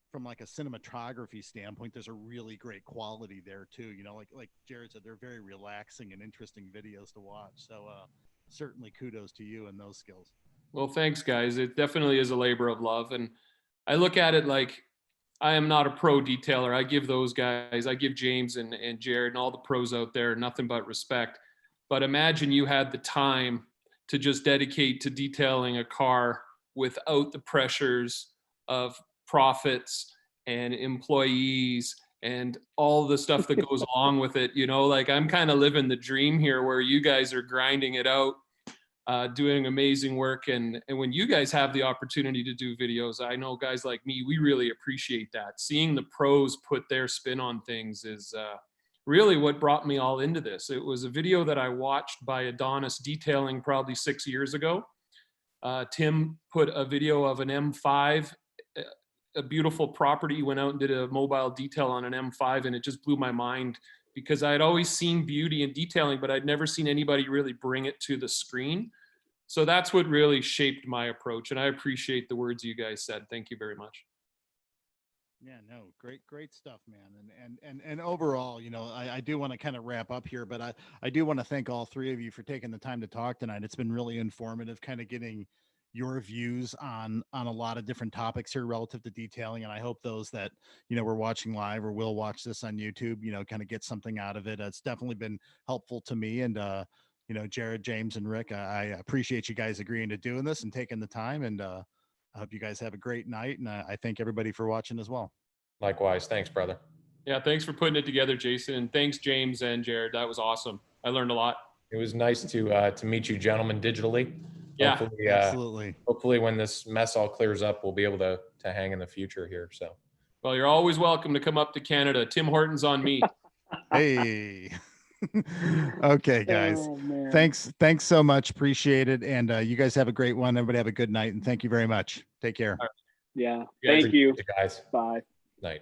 from like a cinematography standpoint, there's a really great quality there too. Like Jared said, they're very relaxing and interesting videos to watch. So certainly kudos to you and those skills. Well, thanks guys. It definitely is a labor of love. And I look at it like, I am not a pro detailer. I give those guys, I give James and Jared and all the pros out there nothing but respect. but imagine you had the time to just dedicate to detailing a car without the pressures of profits and employees and all the stuff that goes along with it. Like I'm kind of living the dream here where you guys are grinding it out, doing amazing work. And when you guys have the opportunity to do videos, I know guys like me, we really appreciate that. Seeing the pros put their spin on things is really what brought me all into this. It was a video that I watched by Adonis Detailing probably 6 years ago. Tim put a video of an M5, a beautiful property, went out and did a mobile detail on an M5, and it just blew my mind because I had always seen beauty in detailing, but I'd never seen anybody really bring it to the screen. So that's what really shaped my approach, and I appreciate the words you guys said. Thank you very much. Yeah, no, great stuff, man. And overall, I do want to kind of wrap up here, but I do want to thank all three of you for taking the time to talk tonight. It's been really informative, kind of getting your views on a lot of different topics here relative to detailing. And I hope those that, were watching live or will watch this on YouTube, kind of get something out of it. It's definitely been helpful to me. And, Jared, James, and Rick, I appreciate you guys agreeing to doing this and taking the time. And I hope you guys have a great night. And I thank everybody for watching as well. Likewise. Thanks, brother. Yeah, thanks for putting it together, Jason. And thanks, James and Jared. That was awesome. I learned a lot. It was nice to meet you gentlemen digitally. Yeah, hopefully, absolutely. Hopefully when this mess all clears up, we'll be able to hang in the future here. So, well, you're always welcome to come up to Canada. Tim Hortons on me. Hey. Okay, guys. Oh, man. Thanks so much. Appreciate it. And you guys have a great one. Everybody have a good night. And thank you very much. Take care. Yeah. Yeah, Thank you. guys. Bye. Night.